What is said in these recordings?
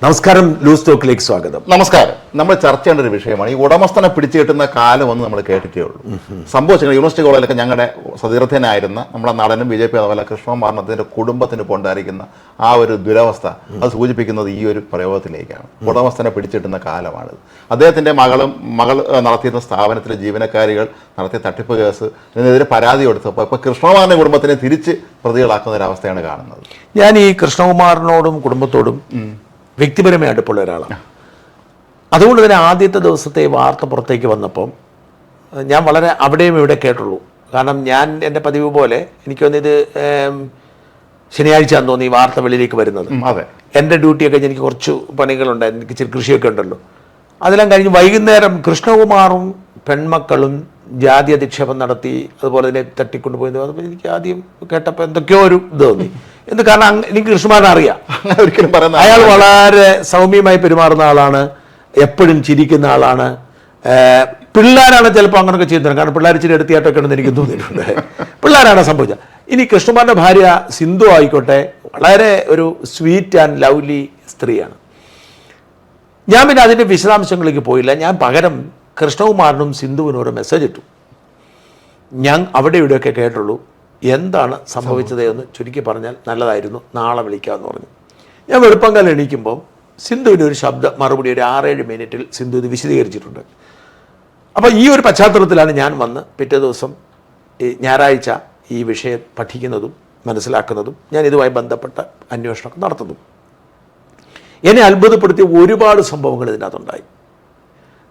നമസ്കാരം, ലൂസ് ടോക്കിലേക്ക് സ്വാഗതം. നമസ്കാരം. നമ്മൾ ചർച്ച ചെയ്യേണ്ട ഒരു വിഷയമാണ് ഈ ഉടമസ്ഥനെ പിടിച്ചു കിട്ടുന്ന കാലമൊന്നും നമ്മൾ കേട്ടിട്ടേ ഉള്ളൂ. സംഭവിച്ച യൂണിവേഴ്സിറ്റി കോളേജിലൊക്കെ ഞങ്ങളുടെ സതീർത്ഥനായിരുന്ന നമ്മുടെ നടനും BJP അതുപോലെ കൃഷ്ണകുമാറിന്റെ കുടുംബത്തിന് കൊണ്ടായിരിക്കുന്ന ആ ഒരു ദുരവസ്ഥ അത് സൂചിപ്പിക്കുന്നത് ഈ ഒരു പ്രയോഗത്തിലേക്കാണ്. ഉടമസ്ഥനെ പിടിച്ചിട്ടുന്ന കാലമാണിത്. അദ്ദേഹത്തിന്റെ മകൾ നടത്തിയിരുന്ന സ്ഥാപനത്തിലെ ജീവനക്കാരികൾ നടത്തിയ തട്ടിപ്പ് കേസ് ഇതിനെതിരെ പരാതി കൊടുത്തപ്പോൾ ഇപ്പോൾ കൃഷ്ണകുമാറിന്റെ കുടുംബത്തിനെ തിരിച്ച് പ്രതികളാക്കുന്ന ഒരു അവസ്ഥയാണ് കാണുന്നത്. ഞാൻ ഈ കൃഷ്ണകുമാറിനോടും കുടുംബത്തോടും വ്യക്തിപരമായി അടുപ്പുള്ള ഒരാളാണ്. അതുകൊണ്ട് തന്നെ ആദ്യത്തെ ദിവസത്തെ വാർത്ത പുറത്തേക്ക് വന്നപ്പം ഞാൻ വളരെ അവിടെയും ഇവിടെ കേട്ടുള്ളൂ. കാരണം ഞാൻ എൻ്റെ പതിവ് പോലെ എനിക്ക് തോന്നിയത് ശനിയാഴ്ച ആണെന്ന് തോന്നി ഈ വാർത്ത വെളിയിലേക്ക് വരുന്നത്. അതെ, എൻ്റെ ഡ്യൂട്ടിയൊക്കെ കഴിഞ്ഞ് എനിക്ക് കുറച്ച് പണികളുണ്ടായിരുന്നു, എനിക്ക് ഇച്ചിരി കൃഷിയൊക്കെ ഉണ്ടല്ലോ. അതെല്ലാം കഴിഞ്ഞ് വൈകുന്നേരം കൃഷ്ണകുമാറും പെൺമക്കളും ജാതി അധിക്ഷേപം നടത്തി അതുപോലെ തന്നെ തട്ടിക്കൊണ്ടുപോയത് അപ്പോൾ എനിക്ക് ആദ്യം കേട്ടപ്പോൾ എന്തൊക്കെയോ ഒരു ഇത് തോന്നി. എന്ത് കാരണം എനിക്ക് കൃഷ്ണകുമാറിനെ അറിയാം. ഒരിക്കലും പറയുന്നത് അയാൾ വളരെ സൗമ്യമായി പെരുമാറുന്ന ആളാണ്, എപ്പോഴും ചിരിക്കുന്ന ആളാണ്. പിള്ളേരാണ് ചിലപ്പോൾ അങ്ങനെയൊക്കെ ചെയ്യുന്നത്, കാരണം പിള്ളേർ ഇച്ചിരി എടുത്തിയായിട്ടൊക്കെ ഉണ്ടെന്ന് എനിക്ക് തോന്നിയിട്ടുണ്ട്. പിള്ളേരാണ് സംഭവിച്ചത്. ഇനി കൃഷ്ണകുമാറിൻ്റെ ഭാര്യ സിന്ധു ആയിക്കോട്ടെ, വളരെ ഒരു സ്വീറ്റ് ആൻഡ് ലവ്ലി സ്ത്രീയാണ്. ഞാൻ പിന്നെ അതിൻ്റെ വിശദാംശങ്ങളിലേക്ക് പോയില്ല. ഞാൻ പകരം കൃഷ്ണകുമാറിനും സിന്ധുവിനും ഒരു മെസ്സേജ് ഇട്ടു. ഞാൻ അവിടെ ഇവിടെയൊക്കെ കേട്ടുള്ളൂ, എന്താണ് സംഭവിച്ചത് എന്ന് ചുരുക്കി പറഞ്ഞാൽ നല്ലതായിരുന്നു, നാളെ വിളിക്കാമെന്ന് പറഞ്ഞു. ഞാൻ വെളുപ്പംകാലം എണീക്കുമ്പോൾ സിന്ധുവിൻ്റെ ഒരു മറുപടി ഒരു 6-7 മിനിറ്റിൽ സിന്ധു ഇത് വിശദീകരിച്ചിട്ടുണ്ട്. അപ്പോൾ ഈ ഒരു പശ്ചാത്തലത്തിലാണ് ഞാൻ വന്ന് പിറ്റേ ദിവസം ഞായറാഴ്ച ഈ വിഷയം പഠിക്കുന്നതും മനസ്സിലാക്കുന്നതും ഞാൻ ഇതുമായി ബന്ധപ്പെട്ട അന്വേഷണമൊക്കെ നടത്തുന്നതും. എന്നെ അത്ഭുതപ്പെടുത്തിയ ഒരുപാട് സംഭവങ്ങൾ ഇതിനകത്തുണ്ടായി.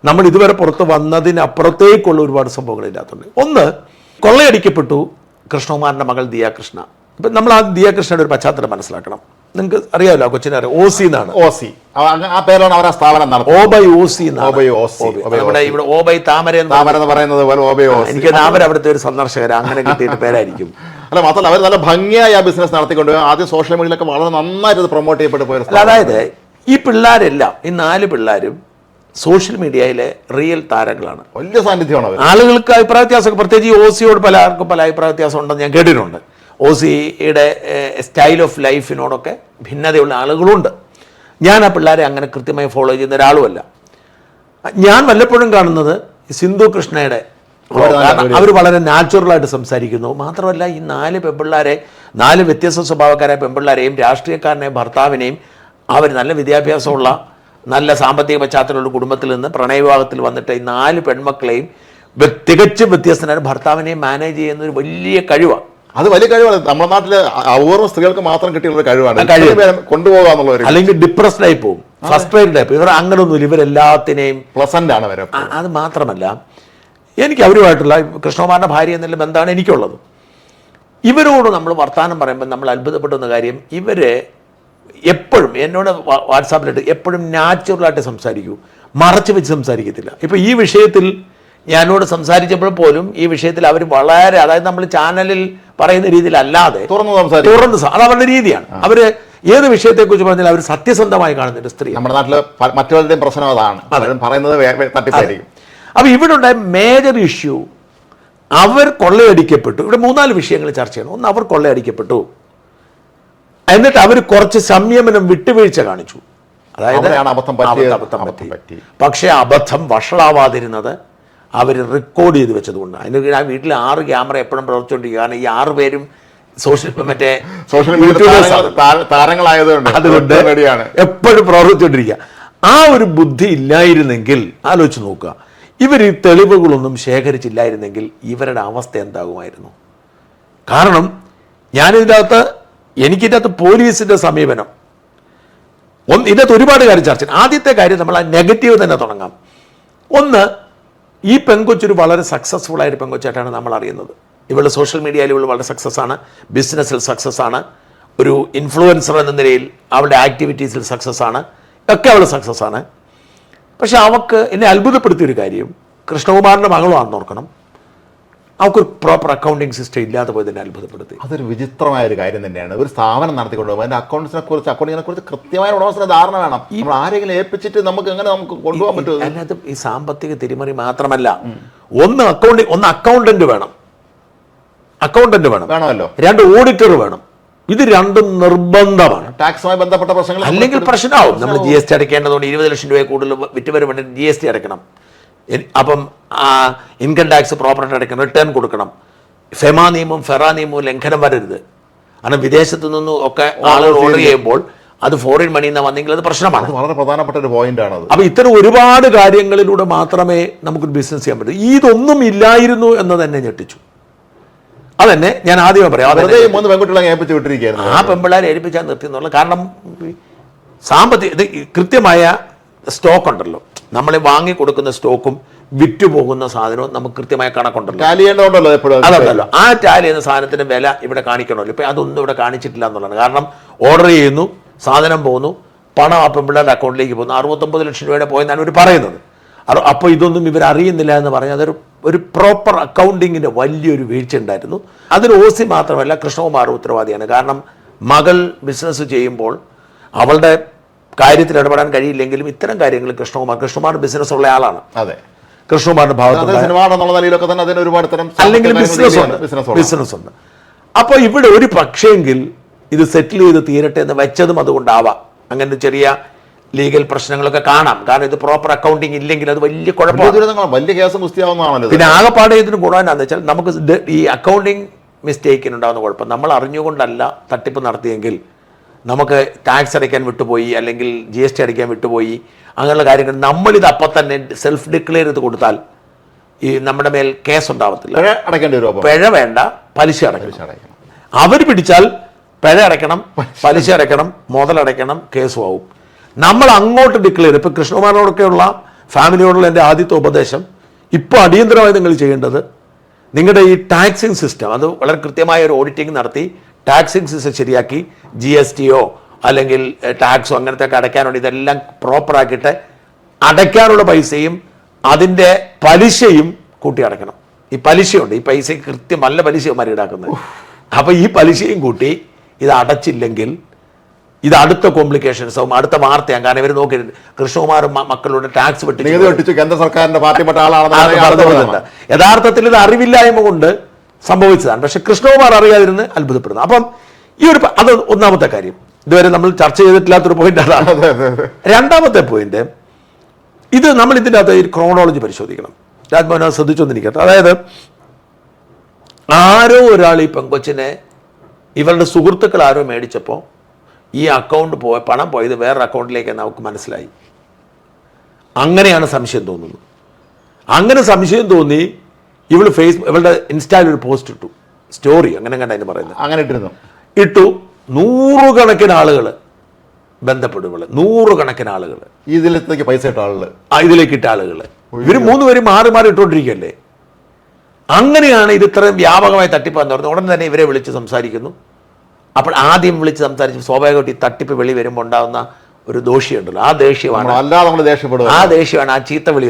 നമ്മൾ ഇതുവരെ പുറത്ത് വന്നതിനപ്പുറത്തേക്കുള്ള ഒരുപാട് സംഭവങ്ങൾ ഇതിനകത്തുണ്ട്. ഒന്ന്, കൊള്ളയടിക്കപ്പെട്ടു കൃഷ്ണകുമാറിൻ്റെ മകൾ ദിയാകൃഷ്ണ. ഇപ്പം നമ്മൾ ആ ദിയാകൃഷ്ണയുടെ ഒരു പശ്ചാത്തലം മനസ്സിലാക്കണം. നിങ്ങൾക്ക് അറിയാമല്ലോ, കൊച്ചിനെ അറിയാം, OC എന്നാണ്. ആ പേരാണ് അവരുടെ സ്ഥാപനം. ഓബൈ OC നമ്മുടെ ഇവിടെ ഓബൈ താമര എന്ന് പറയുന്നത് പോലെ എനിക്ക് താമര അവിടുത്തെ ഒരു സന്ദർശകർ അങ്ങനെ കിട്ടിയിട്ട് പേരായിരിക്കും. അല്ല, മാത്രമല്ല അവർ നല്ല ഭംഗിയായി ആ ബിസിനസ് നടത്തിക്കൊണ്ട് ആദ്യം സോഷ്യൽ മീഡിയയിലൊക്കെ വളരെ നന്നായിട്ട് പ്രൊമോട്ട് ചെയ്യപ്പെട്ടു പോയത്. അതായത് ഈ പിള്ളേരെല്ലാം, ഈ 4 പിള്ളേരും സോഷ്യൽ മീഡിയയിലെ റിയൽ താരങ്ങളാണ്. വലിയ സാന്നിധ്യമാണ്. ആളുകൾക്ക് അഭിപ്രായ വ്യത്യാസം, പ്രത്യേകിച്ച് OCയോട് പലർക്കും പല അഭിപ്രായ വ്യത്യാസം ഉണ്ടെന്ന് ഞാൻ കേട്ടിട്ടുണ്ട്. OCയുടെ സ്റ്റൈൽ ഓഫ് ലൈഫിനോടൊക്കെ ഭിന്നതയുള്ള ആളുകളുണ്ട്. ഞാൻ ആ പിള്ളേരെ അങ്ങനെ കൃത്യമായി ഫോളോ ചെയ്യുന്ന ഒരാളുമല്ല. ഞാൻ വല്ലപ്പോഴും കാണുന്നത് സിന്ധു കൃഷ്ണയുടെ, അവർ വളരെ നാച്ചുറലായിട്ട് സംസാരിക്കുന്നു. മാത്രമല്ല ഈ 4 പെൺപിള്ളേരെ, 4 വ്യത്യസ്ത സ്വഭാവക്കാരായ പെൺപിള്ളേരെയും രാഷ്ട്രീയക്കാരനെയും ഭർത്താവിനെയും അവർ നല്ല വിദ്യാഭ്യാസമുള്ള നല്ല സാമ്പത്തിക പശ്ചാത്തലമുള്ള കുടുംബത്തിൽ നിന്ന് പ്രണയവിവാഹത്തിൽ വന്നിട്ട് ഈ 4 പെൺമക്കളെയും തികച്ചും വ്യത്യസ്തനായ ഭർത്താവിനെയും മാനേജ് ചെയ്യുന്ന ഒരു വലിയ കഴിവാണ്. അത് വലിയ കഴിവാണ്. നമ്മുടെ നാട്ടില് അപൂർവ സ്ത്രീകൾക്ക് മാത്രം കിട്ടിയുള്ള കഴിവാണ് കൊണ്ടുപോകുക എന്നുള്ളത്. അല്ലെങ്കിൽ ഡിപ്രസ്ഡ് ആയി പോകും, ഫ്രസ്ട്രേറ്റഡ് ആയി പോകും. ഇവർ അങ്ങനൊന്നുമില്ല, ഇവരെല്ലാത്തിനെയും പ്ലസന്റ് ആണ് വരെ. അത് മാത്രമല്ല, എനിക്ക് അവരുമായിട്ടുള്ള കൃഷ്ണകുമാറിന്റെ ഭാര്യ എന്നുള്ള ബന്ധമാണ് എനിക്കുള്ളത്. ഇവരോട് നമ്മൾ വർത്തമാനം പറയുമ്പോൾ നമ്മൾ അത്ഭുതപ്പെടുന്ന കാര്യം, ഇവര് എപ്പോഴും എന്നോട് വാട്സാപ്പിലിട്ട് എപ്പോഴും നാച്ചുറലായിട്ട് സംസാരിക്കൂ, മറച്ചു വെച്ച് സംസാരിക്കത്തില്ല. ഇപ്പോൾ ഈ വിഷയത്തിൽ ഞാനോട് സംസാരിച്ചപ്പോൾ പോലും ഈ വിഷയത്തിൽ അവർ വളരെ, അതായത് നമ്മൾ ചാനലിൽ പറയുന്ന രീതിയിലല്ലാതെ തുറന്ന് അത് അവരുടെ രീതിയാണ്. അവർ ഏത് വിഷയത്തെക്കുറിച്ച് പറഞ്ഞാൽ അവർ സത്യസന്ധമായി കാണുന്നൊരു സ്ത്രീ. നമ്മുടെ നാട്ടില് മറ്റുള്ളവരുടെയും പ്രശ്നം അതാണ്, പറയുന്നത് തട്ടിപ്പായിരിക്കും. അപ്പോൾ ഇവിടെ ഉണ്ടായ മേജർ ഇഷ്യൂ, അവർ കൊള്ളയടിക്കപ്പെട്ടു. ഇവിടെ 3-4 വിഷയങ്ങൾ ചർച്ച ചെയ്യണം. ഒന്ന്, അവർ കൊള്ളയടിക്കപ്പെട്ടു. എന്നിട്ട് അവർ കുറച്ച് സംയമനം, വിട്ടുവീഴ്ച കാണിച്ചു. അതായത് അബദ്ധം പറ്റി. പക്ഷേ അബദ്ധം വഷളാവാതിരുന്നത് അവർ റെക്കോർഡ് ചെയ്ത് വെച്ചതുകൊണ്ട്. അതിന് ആ വീട്ടിൽ 6 ക്യാമറ എപ്പോഴും പ്രവർത്തിച്ചുകൊണ്ടിരിക്കുക. കാരണം ഈ 6 പേരും സോഷ്യൽ മീഡിയ താരങ്ങളായതുകൊണ്ട് അതുകൊണ്ട് എപ്പോഴും പ്രവർത്തിച്ചുകൊണ്ടിരിക്കുക. ആ ഒരു ബുദ്ധി ഇല്ലായിരുന്നെങ്കിൽ ആലോചിച്ച് നോക്കുക, ഇവർ ഈ തെളിവുകളൊന്നും ശേഖരിച്ചില്ലായിരുന്നെങ്കിൽ ഇവരുടെ അവസ്ഥ എന്താകുമായിരുന്നു? കാരണം എനിക്കിതിനകത്ത് പോലീസിന്റെ സമീപനം, ഇതിനകത്ത് ഒരുപാട് കാര്യം ചർച്ച ചെയ്യണം. ആദ്യത്തെ കാര്യം, നമ്മൾ ആ നെഗറ്റീവ് തന്നെ തുടങ്ങാം. ഒന്ന്, ഈ പെങ്കൊച്ചൊരു വളരെ സക്സസ്ഫുൾ ആയൊരു പെങ്കൊച്ചായിട്ടാണ് നമ്മൾ അറിയുന്നത്. ഇവള് സോഷ്യൽ മീഡിയയിൽ ഇവൾ വളരെ സക്സസ് ആണ്, ബിസിനസ്സിൽ സക്സസ് ആണ്, ഒരു ഇൻഫ്ലുവൻസർ എന്ന നിലയിൽ അവളുടെ ആക്ടിവിറ്റീസിൽ സക്സസ് ആണ്, ഒക്കെ അവൾ സക്സസ് ആണ്. പക്ഷെ അവൾക്ക് എന്നെ അത്ഭുതപ്പെടുത്തിയൊരു കാര്യം, കൃഷ്ണകുമാറിൻ്റെ മകളുമാണെന്ന് ഓർക്കണം, അവൾക്കൊരു പ്രോപ്പർ അക്കൗണ്ടിങ് സിസ്റ്റം ഇല്ലാതെ പോയി തന്നെ അത്ഭുതപ്പെടുത്തി. അതൊരു വിചിത്രമായ ഒരു കാര്യം തന്നെയാണ്. ഒരു സ്ഥാപനം നടത്തിക്കൊണ്ടുപോകുമ്പോൾ അതിൻ്റെ അക്കൗണ്ടിങ്ങിനെ കുറിച്ച് കൃത്യമായ ഉടമസ്ഥന ധാരണ വേണം. നമ്മൾ ആരെങ്കിലും ഏൽപ്പിച്ചിട്ട് നമുക്ക് കൊണ്ടുപോകാൻ പറ്റും. അതിനകത്ത് ഈ സാമ്പത്തിക തിരിമറി മാത്രമല്ല, ഒന്ന് അക്കൗണ്ടന്റ് വേണം, വേണമല്ലോ. 2 ഓഡിറ്റർ വേണം. ഇത് രണ്ടും നിർബന്ധമാണ്. ടാക്സുമായി ബന്ധപ്പെട്ട പ്രശ്നങ്ങൾ അല്ലെങ്കിൽ പ്രശ്നമാവും. നമ്മൾ GST അടയ്ക്കേണ്ടതുകൊണ്ട് 20 ലക്ഷം രൂപ കൂടുതൽ വിറ്റ് വരുമ്പോൾ GST അടയ്ക്കണം. അപ്പം ഇൻകം ടാക്സ് പ്രോപ്പറായിട്ട് അടയ്ക്കണം, റിട്ടേൺ കൊടുക്കണം. ഫെമ നിയമവും ഫെറ നിയമവും ലംഘനം വരരുത്. കാരണം വിദേശത്തു നിന്നും ഒക്കെ ആളുകൾ ഓർഡർ ചെയ്യുമ്പോൾ അത് ഫോറിൻ മണിയിൽ നിന്ന് വന്നെങ്കിൽ അത് പ്രശ്നമാണ്. വളരെ പ്രധാനപ്പെട്ട ഒരു പോയിന്റ് ആണ്. അപ്പൊ ഇത്തരം ഒരുപാട് കാര്യങ്ങളിലൂടെ മാത്രമേ നമുക്കൊരു ബിസിനസ് ചെയ്യാൻ പറ്റൂ. ഇതൊന്നും ഇല്ലായിരുന്നു എന്ന് തന്നെ ഞെട്ടിച്ചു. അതെന്നെ ഞാൻ ആദ്യമേ പറയാം. ആ പെമ്പിള്ളേരെ ഏൽപ്പിച്ചാൽ നിർത്തി എന്നുള്ള കാരണം സാമ്പത്തിക ഇത് കൃത്യമായ സ്റ്റോക്ക് ഉണ്ടല്ലോ. നമ്മൾ വാങ്ങി കൊടുക്കുന്ന സ്റ്റോക്കും വിറ്റുപോകുന്ന സാധനവും നമുക്ക് കൃത്യമായ കണക്കുണ്ടല്ലോ. അതല്ലോ ആ ടാലി ചെയ്യുന്ന സാധനത്തിന് വില ഇവിടെ കാണിക്കണമല്ലോ. ഇപ്പൊ അതൊന്നും ഇവിടെ കാണിച്ചിട്ടില്ല എന്നുള്ളതാണ്. കാരണം ഓർഡർ ചെയ്യുന്നു, സാധനം പോകുന്നു, പണം ആ പെമ്പിള്ളേരുടെ അക്കൗണ്ടിലേക്ക് പോകുന്നു. 69 ലക്ഷം രൂപയുടെ പോയെന്നാണ് ഇവർ പറയുന്നത്. അപ്പോൾ ഇതൊന്നും ഇവർ അറിയുന്നില്ല എന്ന് പറഞ്ഞാൽ അതൊരു പ്രോപ്പർ അക്കൗണ്ടിങ്ങിൻ്റെ വലിയൊരു വീഴ്ച ഉണ്ടായിരുന്നു. അതിന് OC മാത്രമല്ല, കൃഷ്ണകുമാർ ഉത്തരവാദിയാണ്. കാരണം മകൾ ബിസിനസ് ചെയ്യുമ്പോൾ അവളുടെ കാര്യത്തിൽ ഇടപെടാൻ കഴിയില്ലെങ്കിലും ഇത്തരം കാര്യങ്ങൾ കൃഷ്ണകുമാർ ബിസിനസ് ഉള്ള ആളാണ്. അതെ, കൃഷ്ണകുമാറിന്റെ ഭാഗത്ത് അല്ലെങ്കിൽ ബിസിനസ് ഉണ്ട്. അപ്പോൾ ഇവിടെ ഒരു പക്ഷേങ്കിൽ ഇത് സെറ്റിൽ ചെയ്ത് തീരട്ടെ എന്ന് വെച്ചതും അതുകൊണ്ടാവാം. അങ്ങനെ ചെറിയ ലീഗൽ പ്രശ്നങ്ങളൊക്കെ കാണാം. കാരണം ഇത് പ്രോപ്പർ അക്കൗണ്ടിങ് ഇല്ലെങ്കിൽ അത് വലിയ കുഴപ്പമാണ്. പിന്നെ ആകെപ്പാടെ ഇതിന് ഗുണമെന്നാന്ന് വെച്ചാൽ നമുക്ക് ഈ അക്കൗണ്ടിങ് മിസ്റ്റേക്കിനുണ്ടാകുന്ന കുഴപ്പം നമ്മൾ അറിഞ്ഞുകൊണ്ടല്ല തട്ടിപ്പ് നടത്തിയെങ്കിൽ നമുക്ക് ടാക്സ് അടയ്ക്കാൻ വിട്ടുപോയി, അല്ലെങ്കിൽ GST അടയ്ക്കാൻ വിട്ടുപോയി, അങ്ങനെയുള്ള കാര്യങ്ങൾ നമ്മളിത് അപ്പം തന്നെ സെൽഫ് ഡിക്ലെയർ ചെയ്ത് കൊടുത്താൽ ഈ നമ്മുടെ മേൽ കേസ് ഉണ്ടാവത്തില്ല. പിഴ വേണ്ട, പലിശ അടയ്ക്കണം. അവർ പിടിച്ചാൽ പിഴ അടയ്ക്കണം, പലിശ അടയ്ക്കണം, മുതലടയ്ക്കണം, കേസും ആവും. നമ്മൾ അങ്ങോട്ട് ഡിക്ലെയർ. ഇപ്പം കൃഷ്ണകുമാറിനോടൊക്കെയുള്ള ഫാമിലിയോടുള്ള എൻ്റെ ആദ്യത്തെ ഉപദേശം, ഇപ്പോൾ അടിയന്തരമായി നിങ്ങൾ ചെയ്യേണ്ടത് നിങ്ങളുടെ ഈ ടാക്സിങ് സിസ്റ്റം അത് വളരെ കൃത്യമായ ഒരു ഓഡിറ്റിംഗ് നടത്തി ടാക്സിങ് സിസ്റ്റം ശരിയാക്കി GSTയോ അല്ലെങ്കിൽ ടാക്സോ അങ്ങനത്തെ ഒക്കെ അടയ്ക്കാനുണ്ട്. ഇതെല്ലാം പ്രോപ്പറാക്കിയിട്ട് അടയ്ക്കാനുള്ള പൈസയും അതിൻ്റെ പലിശയും കൂട്ടി അടയ്ക്കണം. ഈ പലിശയുണ്ട്, ഈ പൈസയ്ക്ക് കൃത്യം നല്ല പലിശമാർ ഈടാക്കുന്നത്. അപ്പോൾ ഈ പലിശയും കൂട്ടി ഇത് അടച്ചില്ലെങ്കിൽ ഇത് അടുത്ത കോംപ്ലിക്കേഷൻസ് ആവും, അടുത്ത വാർത്തയാണ്. കാരണം ഇവർ നോക്കി കൃഷ്ണകുമാർ മക്കളുടെ ടാക്സ് വെട്ടിച്ചു കേന്ദ്ര സർക്കാരിന്റെ പാർട്ടിപ്പെട്ട ആളാണ്. യഥാർത്ഥത്തിൽ ഇത് അറിവില്ലായ്മ കൊണ്ട് സംഭവിച്ചതാണ്. പക്ഷെ കൃഷ്ണകുമാർ അറിയാതിരുന്ന് അത്ഭുതപ്പെടുന്നു. അപ്പം അത് ഒന്നാമത്തെ കാര്യം. ഇതുവരെ നമ്മൾ ചർച്ച ചെയ്തിട്ടില്ലാത്തൊരു പോയിന്റ് അതാണ്. രണ്ടാമത്തെ പോയിന്റ്, ഇത് നമ്മൾ ഇതിൻ്റെ അകത്ത് ഒരു ക്രോണോളജി പരിശോധിക്കണം. രാജ്മോഹൻ ശ്രദ്ധിച്ചൊന്നിരിക്കട്ടെ. അതായത് ആരോ ഒരാൾ ഈ പെങ്കൊച്ചിനെ ഇവരുടെ സുഹൃത്തുക്കൾ ആരോ മേടിച്ചപ്പോൾ ഈ അക്കൗണ്ട് പണം പോയത് വേറൊരു അക്കൗണ്ടിലേക്ക് നമുക്ക് മനസ്സിലായി. അങ്ങനെയാണ് സംശയം തോന്നുന്നത്. അങ്ങനെ സംശയം തോന്നി ഇവളുടെ ഇൻസ്റ്റായിൽ ഒരു പോസ്റ്റ് ഇട്ടു, സ്റ്റോറി അങ്ങനെ കണ്ടതിന് പറയുന്നത്. അങ്ങനെ ഇട്ടു. 100 കണക്കിന് ആളുകൾ ബന്ധപ്പെടും. 100 കണക്കിന് ആളുകൾ ഇതിലേക്ക് പൈസ ഇട്ട ആളുകൾ, ഇതിലേക്ക് ഇട്ട ആളുകൾ. ഇവർ 3 പേരും മാറി മാറി ഇട്ടുകൊണ്ടിരിക്കുകയല്ലേ. അങ്ങനെയാണ് ഇത് ഇത്രയും വ്യാപകമായി തട്ടിപ്പാന്ന് പറഞ്ഞത്. ഉടനെ തന്നെ ഇവരെ വിളിച്ച് സംസാരിക്കുന്നു. അപ്പോൾ ആദ്യം വിളിച്ച് സംസാരിച്ച് സ്വാഭാവികമായിട്ട് ഈ തട്ടിപ്പ് വെളി വരുമ്പോൾ ഉണ്ടാകുന്ന ഒരു ദോഷിയുണ്ടല്ലോ, ആ ദേഷ്യമാണ് ആ ചീത്ത വിളി.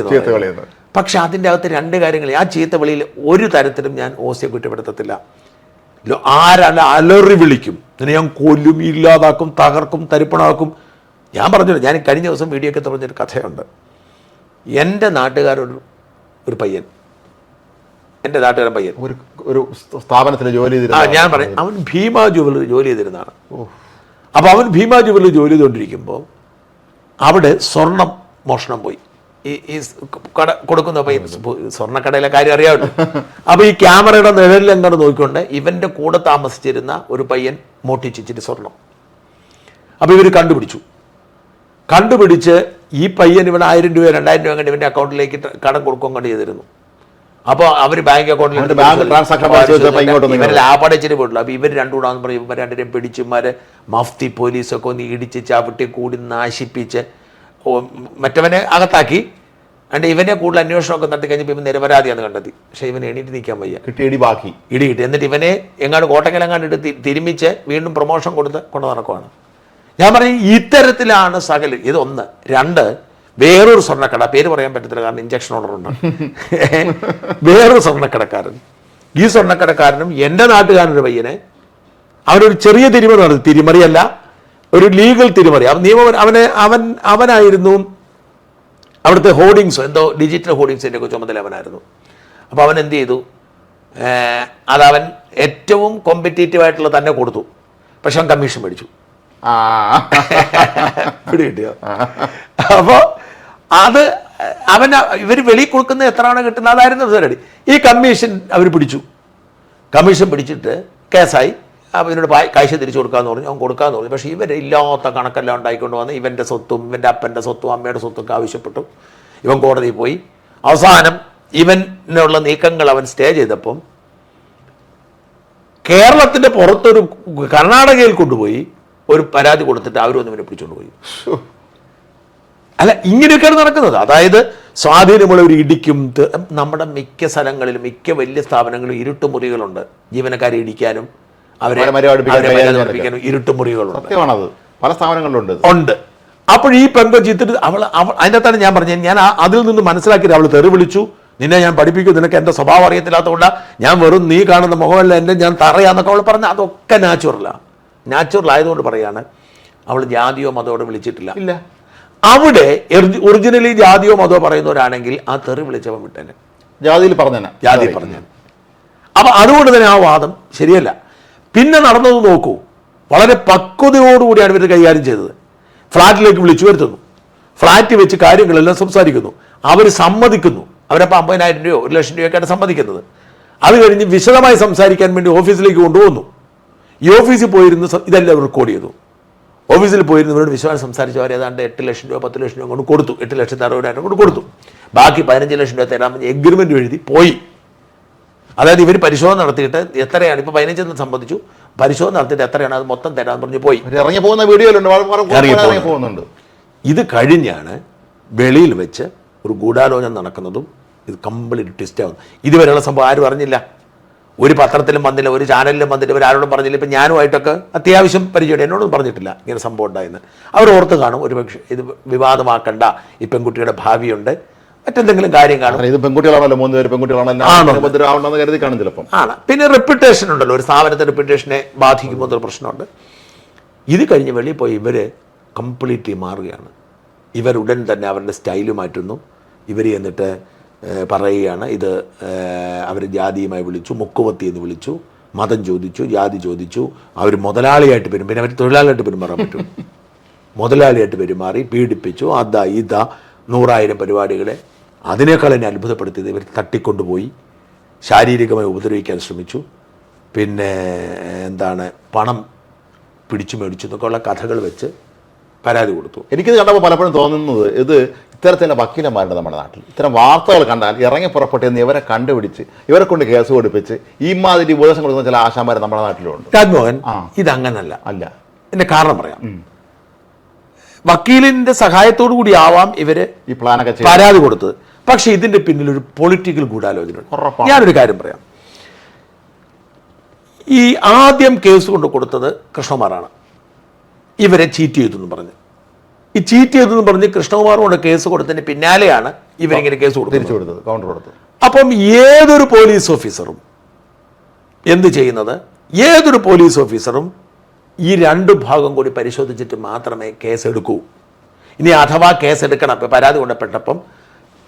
പക്ഷെ അതിൻ്റെ അകത്ത് 2 കാര്യങ്ങൾ. ആ ചീത്ത വിളിയിൽ ഒരു തരത്തിലും ഞാൻ OCയെ കുറ്റപ്പെടുത്തത്തില്ല. ആരല്ല അലറി വിളിക്കും, ഇതിനെ ഞാൻ കൊല്ലും, ഇല്ലാതാക്കും, തകർക്കും, തരിപ്പണാക്കും. ഞാൻ പറഞ്ഞില്ല, ഞാൻ കഴിഞ്ഞ ദിവസം വീഡിയോ ഒക്കെ പറഞ്ഞൊരു കഥയുണ്ട്. എൻ്റെ നാട്ടുകാരൊരു പയ്യൻ, എൻ്റെ നാട്ടുകാരൻ പയ്യൻ ഒരു സ്ഥാപനത്തിൽ ജോലി ചെയ്തിരുന്ന, ഞാൻ പറയാം, അവൻ ഭീമ ജുവലറി ജോലി ചെയ്തിരുന്നതാണ്. അപ്പോൾ അവൻ ഭീമ ജുവലറി ജോലി ചെയ്തുകൊണ്ടിരിക്കുമ്പോൾ അവിടെ സ്വർണം മോഷണം പോയി. ഈ കട കൊടുക്കുന്ന പയ്യൻ സ്വർണ്ണക്കടയിലെ കാര്യം അറിയാമല്ലോ. അപ്പോൾ ഈ ക്യാമറയുടെ നിഴലിൽ എങ്ങനെ നോക്കിക്കൊണ്ട് ഇവൻ്റെ കൂടെ താമസിച്ചിരുന്ന ഒരു പയ്യൻ മോട്ടിച്ചിട്ട് സ്വർണം. അപ്പോൾ ഇവർ കണ്ടുപിടിച്ച് ഈ പയ്യൻ ഇവിടെ 1000 രൂപ 2000 രൂപ കണ്ട് ഇവൻ്റെ അക്കൗണ്ടിലേക്ക് കടം കൊടുക്കുകയും കണ്ട് ചെയ്തിരുന്നു. അപ്പോൾ അവർ ബാങ്ക് അക്കൗണ്ടിൽ ലാഭടച്ചിട്ട് പോയിട്ടുള്ളൂ. അപ്പോൾ ഇവർ രണ്ടും കൂടാന്ന് പറയും. ഇവർ രണ്ടിനെയും പിടിച്ചുമാരെ മഫ്തി പോലീസൊക്കെ ഒന്ന് ഇടിച്ച് ചവിട്ടി കൂടി നാശിപ്പിച്ച് മറ്റവനെ അകത്താക്കി. അണ്ട് ഇവനെ കൂടുതൽ അന്വേഷണമൊക്കെ നടത്തി കഴിഞ്ഞപ്പോൾ ഇവൻ നിരപരാധിയാന്ന് കണ്ടെത്തി. പക്ഷെ ഇവന് എണീറ്റ് നിൽക്കാൻ വയ്യ, ഇടി കിട്ടി. എന്നിട്ട് ഇവനെ എങ്ങാണ്ട് കോട്ടക്കലെങ്ങാണ്ട് ഇട്ട് തിരുമിച്ച് വീണ്ടും പ്രൊമോഷൻ കൊണ്ട് നടക്കുവാണ്. ഞാൻ പറഞ്ഞു ഇത്തരത്തിലാണ് സകല്. ഇതൊന്ന്. 2, വേറൊരു സ്വർണ്ണക്കട, പേര് പറയാൻ പറ്റത്തില്ല കാരണം ഇഞ്ചക്ഷൻ ഓർഡർ ഉണ്ട്. വേറൊരു സ്വർണ്ണക്കടക്കാരൻ, ഈ സ്വർണ്ണക്കടക്കാരനും എൻ്റെ നാട്ടുകാരനൊരു പയ്യനെ അവനൊരു ചെറിയ തിരിമറി നടത്തി. തിരിമറിയല്ല, ഒരു ലീഗൽ തിരിമറി. അവനായിരുന്നു അവിടുത്തെ ഹോർഡിങ്സോ എന്തോ ഡിജിറ്റൽ ഹോർഡിങ്സിൻ്റെ ഒക്കെ ചുമതല അവനായിരുന്നു. അപ്പോൾ അവൻ എന്ത് ചെയ്തു, അതവൻ ഏറ്റവും കോമ്പറ്റീറ്റീവായിട്ടുള്ള തന്നെ കൊടുത്തു. പക്ഷെ അവൻ കമ്മീഷൻ മേടിച്ചു. ആ പിടി കിട്ടിയോ? അപ്പോൾ അത് ഇവർ വെളിയിൽ കൊടുക്കുന്ന എത്രയാണ് കിട്ടുന്നത് അതായിരുന്നു പരിപാടി. ഈ കമ്മീഷൻ അവർ പിടിച്ചു. കമ്മീഷൻ പിടിച്ചിട്ട് കേസായി. അപ്പോൾ ഇവനോട് കാശ് തിരിച്ചു കൊടുക്കാമെന്ന് പറഞ്ഞു. അവൻ കൊടുക്കാമെന്ന് പറഞ്ഞു. പക്ഷേ ഇവരില്ലാത്ത കണക്കെല്ലാം ഉണ്ടായിക്കൊണ്ട് വന്ന് ഇവൻ്റെ സ്വത്തും ഇവൻ്റെ അപ്പൻ്റെ സ്വത്തും അമ്മയുടെ സ്വത്തൊക്കെ ആവശ്യപ്പെട്ടു. ഇവൻ കോടതിയിൽ പോയി. അവസാനം ഇവനുള്ള നീക്കങ്ങൾ അവൻ സ്റ്റേ ചെയ്തപ്പം കേരളത്തിൻ്റെ പുറത്തൊരു കർണാടകയിൽ കൊണ്ടുപോയി ഒരു പരാതി കൊടുത്തിട്ട് അവരൊന്നും ഇവനെ പിടിച്ചുകൊണ്ട് പോയി. അല്ല, ഇങ്ങനെയൊക്കെയാണ് നടക്കുന്നത്. അതായത് സ്വാധീനമുള്ള ഒരു ഇടിക്കും. നമ്മുടെ മിക്ക സ്ഥലങ്ങളിലും മിക്ക വലിയ സ്ഥാപനങ്ങളിലും ഇരുട്ടുമുറികളുണ്ട്. ജീവനക്കാരെ ഇടിക്കാനും അവരെ പഠിപ്പിക്കാനും ഇരുട്ടുമുറികളുണ്ട്. പല സ്ഥാപനങ്ങളിലുണ്ട് ഉണ്ട്. അപ്പോൾ ഈ പെങ്കൊച്ചി അവൾ അതിൻ്റെ അകത്താണ് ഞാൻ പറഞ്ഞത്. ഞാൻ അതിൽ നിന്ന് മനസ്സിലാക്കിയിട്ട് അവൾ തെറി വിളിച്ചു. നിന്നെ ഞാൻ പഠിപ്പിക്കും, നിനക്ക് എൻ്റെ സ്വഭാവം അറിയത്തില്ലാത്തതുകൊണ്ടാണ്, ഞാൻ വെറും നീ കാണുന്ന മുഖമല്ല എൻ്റെ, ഞാൻ തറയാന്നൊക്കെ അവൾ പറഞ്ഞ അതൊക്കെ നാച്ചുറലാണ്. നാച്ചുറൽ ആയതുകൊണ്ട് പറയാണ്. അവൾ ജാതിയോ മതമോ വിളിച്ചിട്ടില്ല. ഇല്ല. അവിടെ ഒറിജിനലി ജാതിയോ മതമോ പറയുന്നവരാണെങ്കിൽ ആ തെറി വിളിച്ചവൻ വിട്ടേനെ, ജാതി പറഞ്ഞു. അപ്പൊ അതുകൊണ്ട് തന്നെ ആ വാദം ശരിയല്ല. പിന്നെ നടന്നത് നോക്കൂ. വളരെ പക്വതയോടുകൂടിയാണ് ഇവർ കൈകാര്യം ചെയ്തത്. ഫ്ലാറ്റിലേക്ക് വിളിച്ചു വരുത്തുന്നു. ഫ്ലാറ്റ് വെച്ച് കാര്യങ്ങളെല്ലാം സംസാരിക്കുന്നു. അവർ സമ്മതിക്കുന്നു. അവരപ്പോൾ 50,000 രൂപയോ 1,00,000 രൂപയൊക്കെയാണ് സമ്മതിക്കുന്നത്. അത് കഴിഞ്ഞ് വിശദമായി സംസാരിക്കാൻ വേണ്ടി ഓഫീസിലേക്ക് കൊണ്ടുപോകുന്നു. ഈ ഓഫീസിൽ പോയിരുന്ന് ഇതെല്ലാം റെക്കോർഡ് ചെയ്തു. ഓഫീസിൽ പോയിരുന്നവരോട് വിശ്വാസം സംസാരിച്ചവർ ഏതാണ്ട് 8,00,000 രൂപ 10,00,000 രൂപ കൊണ്ട് കൊടുത്തു. 8,60,000 കൊണ്ട് കൊടുത്തു. ബാക്കി 15,00,000 രൂപ തരാമെന്ന് എഗ്രിമെന്റ് എഴുതി പോയി. അതായത് ഇവർ പരിശോധന നടത്തിയിട്ട് എത്രയാണ്, ഇപ്പോൾ 15 സംബന്ധിച്ചു, പരിശോധന നടത്തിയിട്ട് എത്രയാണ് അത് മൊത്തം തരാമെന്ന് പറഞ്ഞ് പോയി. ഇറങ്ങി പോകുന്ന വീഡിയോയിലുണ്ട്. ഇത് കഴിഞ്ഞാണ് വെളിയിൽ വെച്ച് ഒരു ഗൂഢാലോചന നടക്കുന്നതും ഇത് കംപ്ലീറ്റ് ട്വിസ്റ്റ് ആവുന്നു. ഇതുവരെയുള്ള സംഭവം ആരും അറിഞ്ഞില്ല. ഒരു പത്രത്തിലും വന്നില്ല, ഒരു ചാനലിലും വന്നില്ല, ഇവരാരോടും പറഞ്ഞില്ല. ഇപ്പം ഞാനുമായിട്ടൊക്കെ അത്യാവശ്യം പരിചയം, എന്നോടൊന്നും പറഞ്ഞിട്ടില്ല ഇങ്ങനെ സംഭവം ഉണ്ടായെന്ന്. അവർ ഓർത്ത് കാണും ഒരു പക്ഷേ ഇത് വിവാദമാക്കണ്ട, ഈ പെൺകുട്ടിയുടെ ഭാവിയുണ്ട്, മറ്റെന്തെങ്കിലും കാര്യം കാണും. ഇത് പെൺകുട്ടികളാണല്ലോ, 3 പേര് പെൺകുട്ടികളാണല്ലോ കരുതി കാണും ചിലപ്പം. ആണ്. പിന്നെ റെപ്യൂട്ടേഷൻ ഉണ്ടല്ലോ, ഒരു സ്ഥാപനത്തിൻ്റെ റെപ്യൂട്ടേഷനെ ബാധിക്കുമ്പോൾ എന്നൊരു പ്രശ്നമുണ്ട്. ഇത് കഴിഞ്ഞ് വെളിയിൽ പോയി ഇവർ കംപ്ലീറ്റ്ലി മാറുകയാണ്. ഇവരുടൻ തന്നെ അവരുടെ സ്റ്റൈല് മാറ്റുന്നു. ഇവർ എന്നിട്ട് പറയുകയാണ് ഇത് അവർ ജാതിയുമായി വിളിച്ചു, മുക്കുവത്തി എന്ന് വിളിച്ചു, മതം ചോദിച്ചു, ജാതി ചോദിച്ചു. അവർ മുതലാളിയായിട്ട് പിന്നെ അവർ തൊഴിലാളിയായിട്ട് പെരുമാറാൻ പറ്റും. മുതലാളിയായിട്ട് പെരുമാറി പീഡിപ്പിച്ചു. അതാ ഇതാ 100,000 പരിപാടികളെ. അതിനേക്കാൾ എന്നെ അത്ഭുതപ്പെടുത്തിയത് ഇവർ തട്ടിക്കൊണ്ടുപോയി ശാരീരികമായി ഉപദ്രവിക്കാൻ ശ്രമിച്ചു. പിന്നെ പണം പിടിച്ചു മേടിച്ചു എന്നൊക്കെയുള്ള കഥകൾ വെച്ച് പരാതി കൊടുത്തു. എനിക്കിത് കണ്ടപ്പോൾ പലപ്പോഴും തോന്നുന്നത് ഇത് ഇത്തരത്തിലുള്ള വക്കീലന്മാരുടെ നമ്മുടെ നാട്ടിൽ ഇത്തരം വാർത്തകൾ കണ്ടാൽ ഇറങ്ങി പുറപ്പെട്ടെന്ന് ഇവരെ കണ്ടുപിടിച്ച് ഇവരെ കൊണ്ട് കേസ് കൊടുപ്പിച്ച് ഈ മാതിരി ഉപദേശം കൊടുക്കുന്ന ചില ആശാന്മാർ നമ്മുടെ നാട്ടിലുണ്ട്. രാജ്മോഹൻ, ഇതങ്ങനല്ല. അല്ല. എന്റെ കാരണം പറയാം. വക്കീലിന്റെ സഹായത്തോടു കൂടി ആവാം ഇവര് ഈ പ്ലാനൊക്കെ പരാതി കൊടുത്തത്. പക്ഷെ ഇതിന്റെ പിന്നിൽ ഒരു പൊളിറ്റിക്കൽ ഗൂഢാലോചന. ഞാനൊരു കാര്യം പറയാം. ഈ ആദ്യം കേസ് കൊണ്ട് കൊടുത്തത് കൃഷ്ണകുമാറാണ്. ഇവരെ ചീറ്റ് ചെയ്തു എന്ന് പറഞ്ഞ് ഈ ചീറ്റ് ചെയ്തെന്ന് പറഞ്ഞ് കൃഷ്ണകുമാർ കൊണ്ട് കേസ് കൊടുത്തതിന് പിന്നാലെയാണ് ഇവരിങ്ങനെ കേസ് കൊടുത്തത്, കൗണ്ടർ കൊടുത്തത്. അപ്പം ഏതൊരു പോലീസ് ഓഫീസറും എന്ത് ചെയ്യുന്നത്, ഏതൊരു പോലീസ് ഓഫീസറും ഈ 2 ഭാഗം കൂടി പരിശോധിച്ചിട്ട് മാത്രമേ കേസെടുക്കൂ. ഇനി അഥവാ കേസെടുക്കണം, ഇപ്പം പരാതി കൊണ്ടപ്പെട്ടപ്പം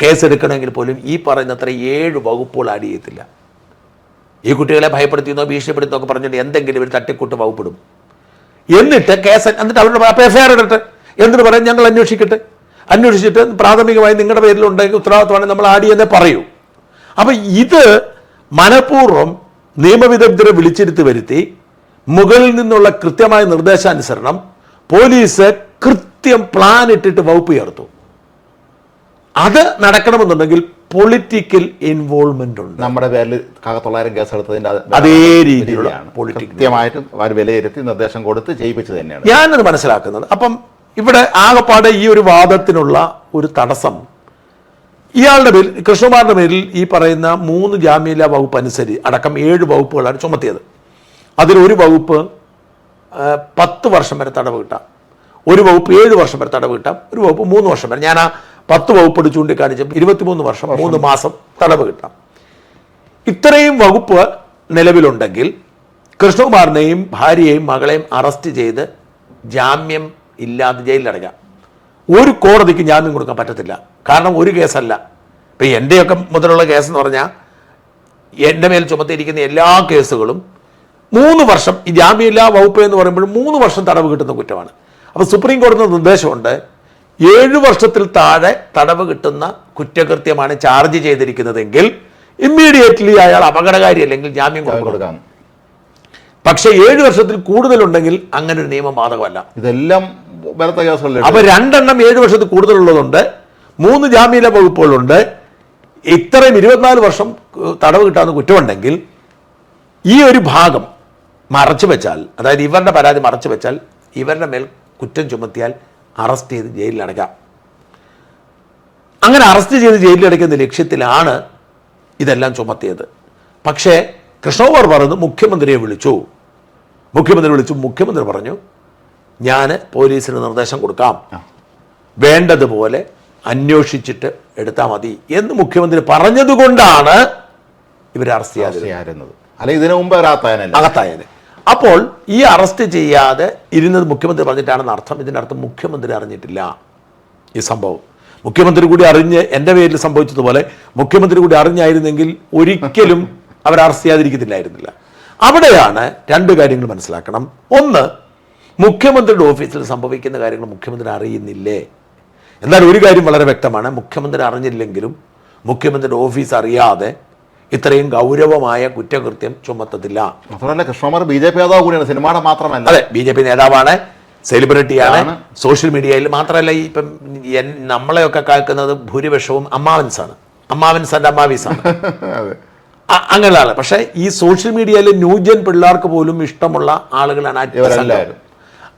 കേസെടുക്കണമെങ്കിൽ പോലും ഈ പറയുന്നത്ര 7 വകുപ്പുകൾ ആഡ് ചെയ്യത്തില്ല. ഈ കുട്ടികളെ ഭയപ്പെടുത്തിയെന്നോ ഭീഷണിപ്പെടുത്തുന്നോ ഒക്കെ പറഞ്ഞിട്ട് എന്തെങ്കിലും ഒരു തട്ടിക്കൂട്ട് വകുപ്പിടും. എന്നിട്ട് എന്നിട്ട് അവരുടെ എഫ്ഐആർ ഇടട്ടെ. എന്നിട്ട് പറയും ഞങ്ങൾ അന്വേഷിച്ചിട്ട് പ്രാഥമികമായി നിങ്ങളുടെ പേരിലുണ്ടെങ്കിൽ ഉത്തരവാദിത്തമാണ് നമ്മൾ ആഡ് ചെയ്യുന്നേ പറയൂ. അപ്പം ഇത് മനഃപൂർവ്വം നിയമവിദഗ്ധരെ വിളിച്ചിരുത്തി വരുത്തി മുകളിൽ നിന്നുള്ള കൃത്യമായ നിർദ്ദേശാനുസരണം പോലീസ് കൃത്യം പ്ലാൻ ഇട്ടിട്ട് വകുപ്പ് ചേർത്തു. അത് നടക്കണമെന്നുണ്ടെങ്കിൽ പൊളിറ്റിക്കൽ ഇൻവോൾവ്മെന്റ് ഉണ്ട്. നമ്മുടെ പേരിൽ 900 കേസ് എടുത്തതിന്റെ അതേ രീതിയിലുള്ള കൃത്യമായിട്ടും അവർ വിലയിരുത്തി നിർദ്ദേശം കൊടുത്ത് ചെയ്യിപ്പിച്ചു തന്നെയാണ് ഞാനത് മനസ്സിലാക്കുന്നത്. അപ്പം ഇവിടെ ആകെപ്പാടെ ഈ ഒരു വാദത്തിനുള്ള ഒരു തടസ്സം ഇയാളുടെ പേരിൽ, കൃഷ്ണകുമാറിന്റെ പേരിൽ ഈ പറയുന്ന 3 ജാമ്യമില്ലാ വകുപ്പ് അനുസരിച്ച് അടക്കം 7 വകുപ്പുകളാണ് ചുമത്തിയത്. അതിലൊരു വകുപ്പ് 10 വർഷം വരെ തടവ് കിട്ടാം, ഒരു വകുപ്പ് 7 വർഷം വരെ തടവ് കിട്ടാം, ഒരു വകുപ്പ് 3 വർഷം വരെ. ഞാൻ ആ 10 വകുപ്പ് ചൂണ്ടിക്കാണിച്ചപ്പോൾ 23 വർഷം 3 മാസം തടവ് കിട്ടാം. ഇത്രയും വകുപ്പ് നിലവിലുണ്ടെങ്കിൽ കൃഷ്ണകുമാറിനെയും ഭാര്യയെയും മകളെയും അറസ്റ്റ് ചെയ്ത് ജാമ്യം ഇല്ലാതെ ജയിലിലടയ്ക്കാം. ഒരു കോടതിക്ക് ജാമ്യം കൊടുക്കാൻ പറ്റത്തില്ല. കാരണം ഒരു കേസല്ല. ഇപ്പം എൻ്റെയൊക്കെ മുതലുള്ള കേസെന്ന് പറഞ്ഞാൽ എൻ്റെ മേൽ ചുമത്തിയിരിക്കുന്ന എല്ലാ കേസുകളും 3 വർഷം ഈ ജാമ്യമില്ലാ വകുപ്പ് എന്ന് പറയുമ്പോൾ 3 വർഷം തടവ് കിട്ടുന്ന കുറ്റമാണ്. അപ്പോൾ സുപ്രീം കോടതി നിർദ്ദേശമുണ്ട് 7 വർഷത്തിൽ താഴെ തടവ് കിട്ടുന്ന കുറ്റകൃത്യമാണ് ചാർജ് ചെയ്തിരിക്കുന്നതെങ്കിൽ ഇമ്മീഡിയറ്റ്ലി അയാൾ അപകടകാരി അല്ലെങ്കിൽ ജാമ്യം കൊടുക്കാം. പക്ഷേ 7 വർഷത്തിൽ കൂടുതലുണ്ടെങ്കിൽ അങ്ങനെ ഒരു നിയമം ബാധകമല്ല. ഇതെല്ലാം അപ്പൊ 2 എണ്ണം 7 വർഷത്തിൽ കൂടുതലുള്ളതുണ്ട്, 3 ജാമ്യമില്ലാ വകുപ്പുകളുണ്ട്. ഇത്രയും 24 വർഷം തടവ് കിട്ടാവുന്ന കുറ്റമുണ്ടെങ്കിൽ ഈ ഒരു ഭാഗം മറച്ചു വെച്ചാൽ, അതായത് ഇവരുടെ പരാതി മറച്ചു വെച്ചാൽ ഇവരുടെ മേൽ കുറ്റം ചുമത്തിയാൽ അറസ്റ്റ് ചെയ്ത് ജയിലിലടയ്ക്കാം. അങ്ങനെ അറസ്റ്റ് ചെയ്ത് ജയിലിലടയ്ക്കുന്ന ലക്ഷ്യത്തിലാണ് ഇതെല്ലാം ചുമത്തിയത്. പക്ഷേ കൃഷ്ണകുമാർ പറയുന്നു മുഖ്യമന്ത്രിയെ വിളിച്ചു. മുഖ്യമന്ത്രി പറഞ്ഞു ഞാൻ പോലീസിന് നിർദ്ദേശം കൊടുക്കാം, വേണ്ടതുപോലെ അന്വേഷിച്ചിട്ട് എടുത്താൽ മതി എന്ന് മുഖ്യമന്ത്രി പറഞ്ഞതുകൊണ്ടാണ് ഇവർ അറസ്റ്റ് ചെയ്യാതിരുന്നത്. അല്ലെ ഇതിനു മുമ്പ് അകത്തായനെ. അപ്പോൾ ഈ അറസ്റ്റ് ചെയ്യാതെ ഇരുന്നത് മുഖ്യമന്ത്രി പറഞ്ഞിട്ടാണെന്ന് അർത്ഥം. ഇതിൻ്റെ അർത്ഥം മുഖ്യമന്ത്രി അറിഞ്ഞിട്ടില്ല ഈ സംഭവം. മുഖ്യമന്ത്രി കൂടി അറിഞ്ഞ് എൻ്റെ പേരിൽ സംഭവിച്ചതുപോലെ മുഖ്യമന്ത്രി കൂടി അറിഞ്ഞായിരുന്നെങ്കിൽ ഒരിക്കലും അവർ അറസ്റ്റ് ചെയ്യാതിരിക്കത്തില്ലായിരുന്നില്ല. അവിടെയാണ് 2 കാര്യങ്ങൾ മനസ്സിലാക്കണം. ഒന്ന്, മുഖ്യമന്ത്രിയുടെ ഓഫീസിൽ സംഭവിക്കുന്ന കാര്യങ്ങൾ മുഖ്യമന്ത്രി അറിയുന്നില്ലേ? എന്നാൽ ഒരു കാര്യം വളരെ വ്യക്തമാണ്, മുഖ്യമന്ത്രി അറിഞ്ഞില്ലെങ്കിലും മുഖ്യമന്ത്രിയുടെ ഓഫീസ് അറിയാതെ ഇത്രയും ഗൗരവമായ കുറ്റകൃത്യം ചുമത്തത്തില്ല. മാത്രമല്ല കൃഷ്ണകുമാർ BJP നേതാവ് കൂടിയാണ്, സിനിമയുടെ മാത്രമല്ല. അതെ, BJP നേതാവാണ്, സെലിബ്രിറ്റിയാണ്, സോഷ്യൽ മീഡിയയിൽ മാത്രമല്ല. ഇപ്പം നമ്മളെയൊക്കെ കേൾക്കുന്നത് ഭൂരിപക്ഷവും അമ്മാവൻസാണ്, അമ്മാവീസാണ്. അങ്ങനെയാണ്. പക്ഷേ ഈ സോഷ്യൽ മീഡിയയിൽ ന്യൂജൻ പിള്ളേർക്ക് പോലും ഇഷ്ടമുള്ള ആളുകളാണ്.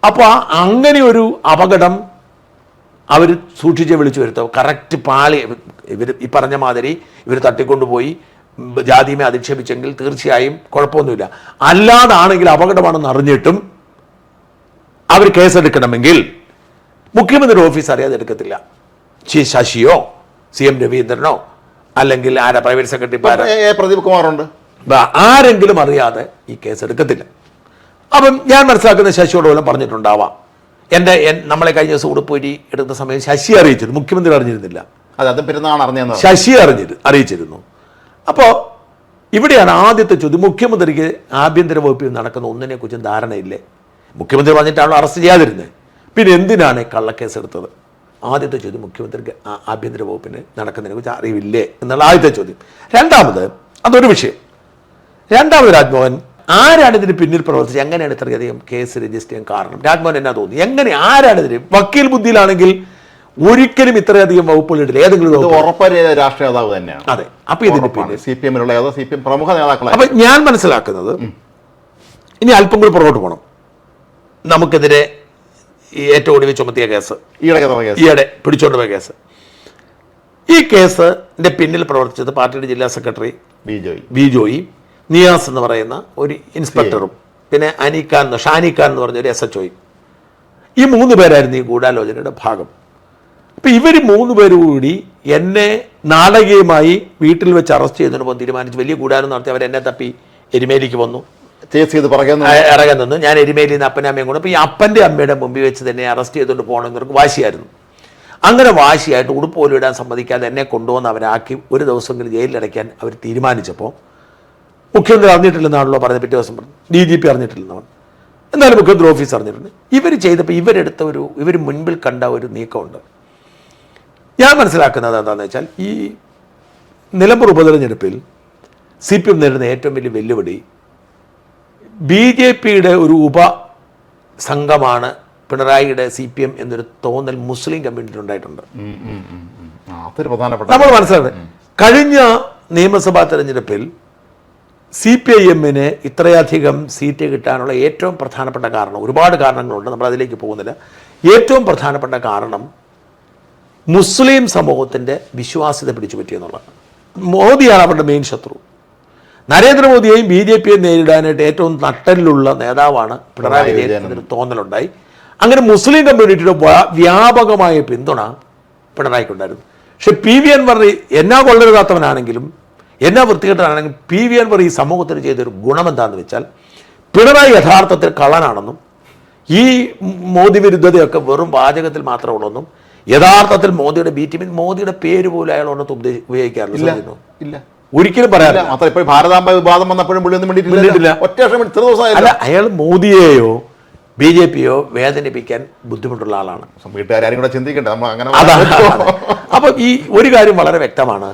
അപ്പോൾ അങ്ങനെ ഒരു അപകടം അവർ സൂക്ഷിച്ച് വിളിച്ചു വരുത്തും. കറക്റ്റ് പാളി ഇവർ ഈ പറഞ്ഞ മാതിരി ഇവർ തട്ടിക്കൊണ്ടുപോയി ജാതിമേ അധിക്ഷേപിച്ചെങ്കിൽ തീർച്ചയായും കുഴപ്പമൊന്നുമില്ല. അല്ലാതാണെങ്കിൽ അപകടമാണെന്ന് അറിഞ്ഞിട്ടും അവർ കേസെടുക്കണമെങ്കിൽ മുഖ്യമന്ത്രിയുടെ ഓഫീസ് അറിയാതെ എടുക്കത്തില്ല. ശശിയോ CM രവീന്ദ്രനോ അല്ലെങ്കിൽ പ്രൈവറ്റ് സെക്രട്ടറി പ്രദീപ് കുമാറുണ്ട്, ആരെങ്കിലും അറിയാതെ ഈ കേസ് എടുക്കത്തില്ല. അപ്പം ഞാൻ മനസ്സിലാക്കുന്ന ശശിയോട് പോലും പറഞ്ഞിട്ടുണ്ടാവാം. നമ്മളെ കഴിഞ്ഞ ദിവസം ഉടുപ്പൂരി എടുത്ത സമയം ശശി അറിയിച്ചിരുന്നു, മുഖ്യമന്ത്രി അറിഞ്ഞിരുന്നില്ല. ശശി അറിയിച്ചിരുന്നു. അപ്പോൾ ഇവിടെയാണ് ആദ്യത്തെ ചോദ്യം. മുഖ്യമന്ത്രിക്ക് ആഭ്യന്തര വകുപ്പിൽ നടക്കുന്ന ഒന്നിനെക്കുറിച്ചും ധാരണയില്ലേ? മുഖ്യമന്ത്രി പറഞ്ഞിട്ടാണല്ലോ അറസ്റ്റ് ചെയ്യാതിരുന്നത്, പിന്നെ എന്തിനാണ് കള്ളക്കേസ് എടുത്തത്? ആദ്യത്തെ ചോദ്യം, മുഖ്യമന്ത്രിക്ക് ആഭ്യന്തര വകുപ്പിന് നടക്കുന്നതിനെ കുറിച്ച് അറിവില്ലേ എന്നുള്ള ആദ്യത്തെ ചോദ്യം. രണ്ടാമത്, അതൊരു വിഷയം. രണ്ടാമത്, രാജ്മോഹൻ ആരാണ് ഇതിന് പിന്നിൽ പ്രവർത്തിച്ചത്? എങ്ങനെയാണ് ഇത്രയധികം കേസ് രജിസ്റ്റർ ചെയ്യാൻ കാരണം? രാജ്മോഹൻ എന്നാ തോന്നി? ആരാണിതിന്? വക്കീൽ ബുദ്ധിയിലാണെങ്കിൽ ഒരിക്കലും ഇത്രയധികം വകുപ്പുകൾ ഇടില്ല. ഏതെങ്കിലും രാഷ്ട്രീയ നേതാവ് തന്നെയാണ്. അതെ. അപ്പൊ ഇതിന് പിന്നിൽ CPM പ്രമുഖ നേതാക്കൾ. അപ്പൊ ഞാൻ മനസ്സിലാക്കുന്നത്, ഇനി അല്പം കൂടി പുറകോട്ട് പോകണം. നമുക്കെതിരെ ഏറ്റവും ഒടുവിൽ ചുമത്തിയ കേസ്, ഈയിടെ പിടിച്ചോണ്ടുപോയ കേസ്, ഈ കേസിന്റെ പിന്നിൽ പ്രവർത്തിച്ചത് പാർട്ടിയുടെ ജില്ലാ സെക്രട്ടറി ബിജോയി, നിയാസ് എന്ന് പറയുന്ന ഒരു ഇൻസ്പെക്ടറും പിന്നെ ഷാനിഖാൻ എന്ന് പറഞ്ഞ ഒരു SHO. ഈ 3 പേരായിരുന്നു ഈ ഗൂഢാലോചനയുടെ ഭാഗം. അപ്പൊ ഇവർ 3 പേരും കൂടി എന്നെ നാടകീയമായി വീട്ടിൽ വെച്ച് അറസ്റ്റ് ചെയ്യുന്നതിന് പോകുന്ന തീരുമാനിച്ച് വലിയ ഗൂഢാലോചന നടത്തി. അവരെന്നെ തപ്പി എരുമേലിക്ക് വന്നു, ഇറങ്ങാൻ നിന്നു. ഞാൻ എരുമേലിയിൽ നിന്ന് അപ്പൻ്റെ അമ്മയും കൊണ്ട്, അപ്പോൾ ഈ അപ്പൻ്റെ അമ്മയുടെ മുമ്പിൽ വെച്ച് തന്നെ അറസ്റ്റ് ചെയ്തുകൊണ്ട് പോകണമെന്നവർക്ക് വാശിയായിരുന്നു. അങ്ങനെ വാശിയായിട്ട് ഉടുപ്പ് പോലും ഇടാൻ സമ്മതിക്കാതെ എന്നെ കൊണ്ടുവന്ന് അവരാക്കി 1 ദിവസമെങ്കിലും ജയിലിലടയ്ക്കാൻ അവർ തീരുമാനിച്ചപ്പോൾ മുഖ്യമന്ത്രി അറിഞ്ഞിട്ടില്ലെന്നാണല്ലോ പറഞ്ഞത്. പിറ്റേ ദിവസം പറഞ്ഞു DGP അറിഞ്ഞിട്ടില്ലെന്നാണ്. എന്നാലും മുഖ്യമന്ത്രി ഓഫീസ് അറിഞ്ഞിട്ടുണ്ട്. ഇവർ ചെയ്തപ്പോൾ ഇവർ മുൻപിൽ കണ്ട ഒരു നീക്കമുണ്ട്. ഞാൻ മനസ്സിലാക്കുന്നത് എന്താണെന്ന് വെച്ചാൽ, ഈ നിലമ്പൂർ ഉപതെരഞ്ഞെടുപ്പിൽ CPM നേരിടുന്ന ഏറ്റവും വലിയ വെല്ലുവിളി BJPയുടെ ഒരു ഉപസംഘമാണ് പിണറായിയുടെ CPM എന്നൊരു തോന്നൽ മുസ്ലിം കമ്മ്യൂണിറ്റി ഉണ്ടായിട്ടുണ്ട്. നമ്മൾ മനസ്സിലാക്കുന്നത്, കഴിഞ്ഞ നിയമസഭാ തെരഞ്ഞെടുപ്പിൽ CPIMന് ഇത്രയധികം സീറ്റ് കിട്ടാനുള്ള ഏറ്റവും പ്രധാനപ്പെട്ട കാരണം, ഒരുപാട് കാരണങ്ങളുണ്ട്, നമ്മൾ അതിലേക്ക് പോകുന്നില്ല. ഏറ്റവും പ്രധാനപ്പെട്ട കാരണം മുസ്ലിം സമൂഹത്തിൻ്റെ വിശ്വാസ്യത പിടിച്ചു പറ്റിയെന്നുള്ളതാണ്. മോദിയാണ് അവരുടെ മെയിൻ ശത്രു. നരേന്ദ്രമോദിയെയും BJPയെയും നേരിടാനായിട്ട് ഏറ്റവും നട്ടലിലുള്ള നേതാവാണ് പിണറായി വിജയൻ എന്നൊരു തോന്നലുണ്ടായി. അങ്ങനെ മുസ്ലിം കമ്മ്യൂണിറ്റിയുടെ വ്യാപകമായ പിന്തുണ പിണറായിക്കുണ്ടായിരുന്നു. പക്ഷെ PV അൻവർ എന്നാ കൊള്ളരുതാത്തവനാണെങ്കിലും എന്നാ വൃത്തികെട്ടനാണെങ്കിലും PV അൻവർ ഈ സമൂഹത്തിന് ചെയ്തൊരു ഗുണം എന്താണെന്ന് വെച്ചാൽ, പിണറായി യഥാർത്ഥത്തിൽ കള്ളനാണെന്നും ഈ മോദി വിരുദ്ധതയൊക്കെ വെറും വാചകത്തിൽ മാത്രമേ ഉള്ളൂന്നും, യഥാർത്ഥത്തിൽ മോദിയുടെ B ടീമിൽ മോദിയുടെ പേര് പോലും അയാൾ ഒന്നത്ത് ഉപയോഗിക്കാറില്ല. ഒരിക്കലും പറയാറില്ല. മാത്രം ഇപ്പോൾ ഭാരതാംബ വിവാദം വന്നപ്പോഴും പുള്ളി ഒന്നും മിണ്ടിയിട്ടില്ല. ഒറ്റ വർഷം ഇത്ര ദിവസമായില്ല. അല്ല, അയാൾ മോദിയെയോ BJPയോ വേദനിപ്പിക്കാൻ ബുദ്ധിമുട്ടുള്ള ആളാണ്. വീട്ടുകാരും കൂടെ ചിന്തിക്കട്ടെ നമ്മൾ അങ്ങനെ. അതാണ്. അപ്പം ഈ ഒരു കാര്യം വളരെ വ്യക്തമാണ്.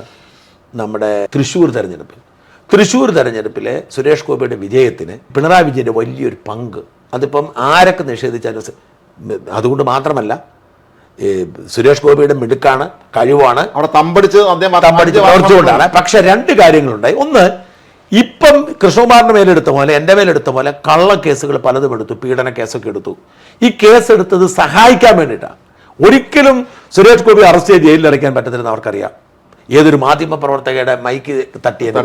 നമ്മുടെ തൃശ്ശൂർ തെരഞ്ഞെടുപ്പിലെ സുരേഷ് ഗോപിയുടെ വിജയത്തിന് പിണറായി വിജയൻ്റെ വലിയൊരു പങ്ക്. അതിപ്പം ആരൊക്കെ നിഷേധിച്ചാലും അതുകൊണ്ട് മാത്രമല്ല, സുരേഷ് ഗോപിയുടെ മിടുക്കാണ്, കഴിവാണ്, അവിടെ തമ്പടിച്ച് പ്രവർത്തിച്ചുകൊണ്ടാണ്. പക്ഷെ രണ്ട് കാര്യങ്ങളുണ്ടായി. ഒന്ന്, ഇപ്പം കൃഷ്ണകുമാറിന്റെ മേലെടുത്ത പോലെ, എൻ്റെ മേലെടുത്ത പോലെ കള്ളക്കേസുകൾ പലതും എടുത്തു, പീഡന കേസൊക്കെ എടുത്തു. ഈ കേസ് എടുത്തത് സഹായിക്കാൻ വേണ്ടിയിട്ടാണ്. ഒരിക്കലും സുരേഷ് ഗോപി അറസ്റ്റ് ചെയ്ത് ജയിലിൽ അടയ്ക്കാൻ പറ്റത്തില്ലെന്ന് അവർക്കറിയാം. ഏതൊരു മാധ്യമ പ്രവർത്തകയുടെ മൈക്ക് തട്ടിയത്.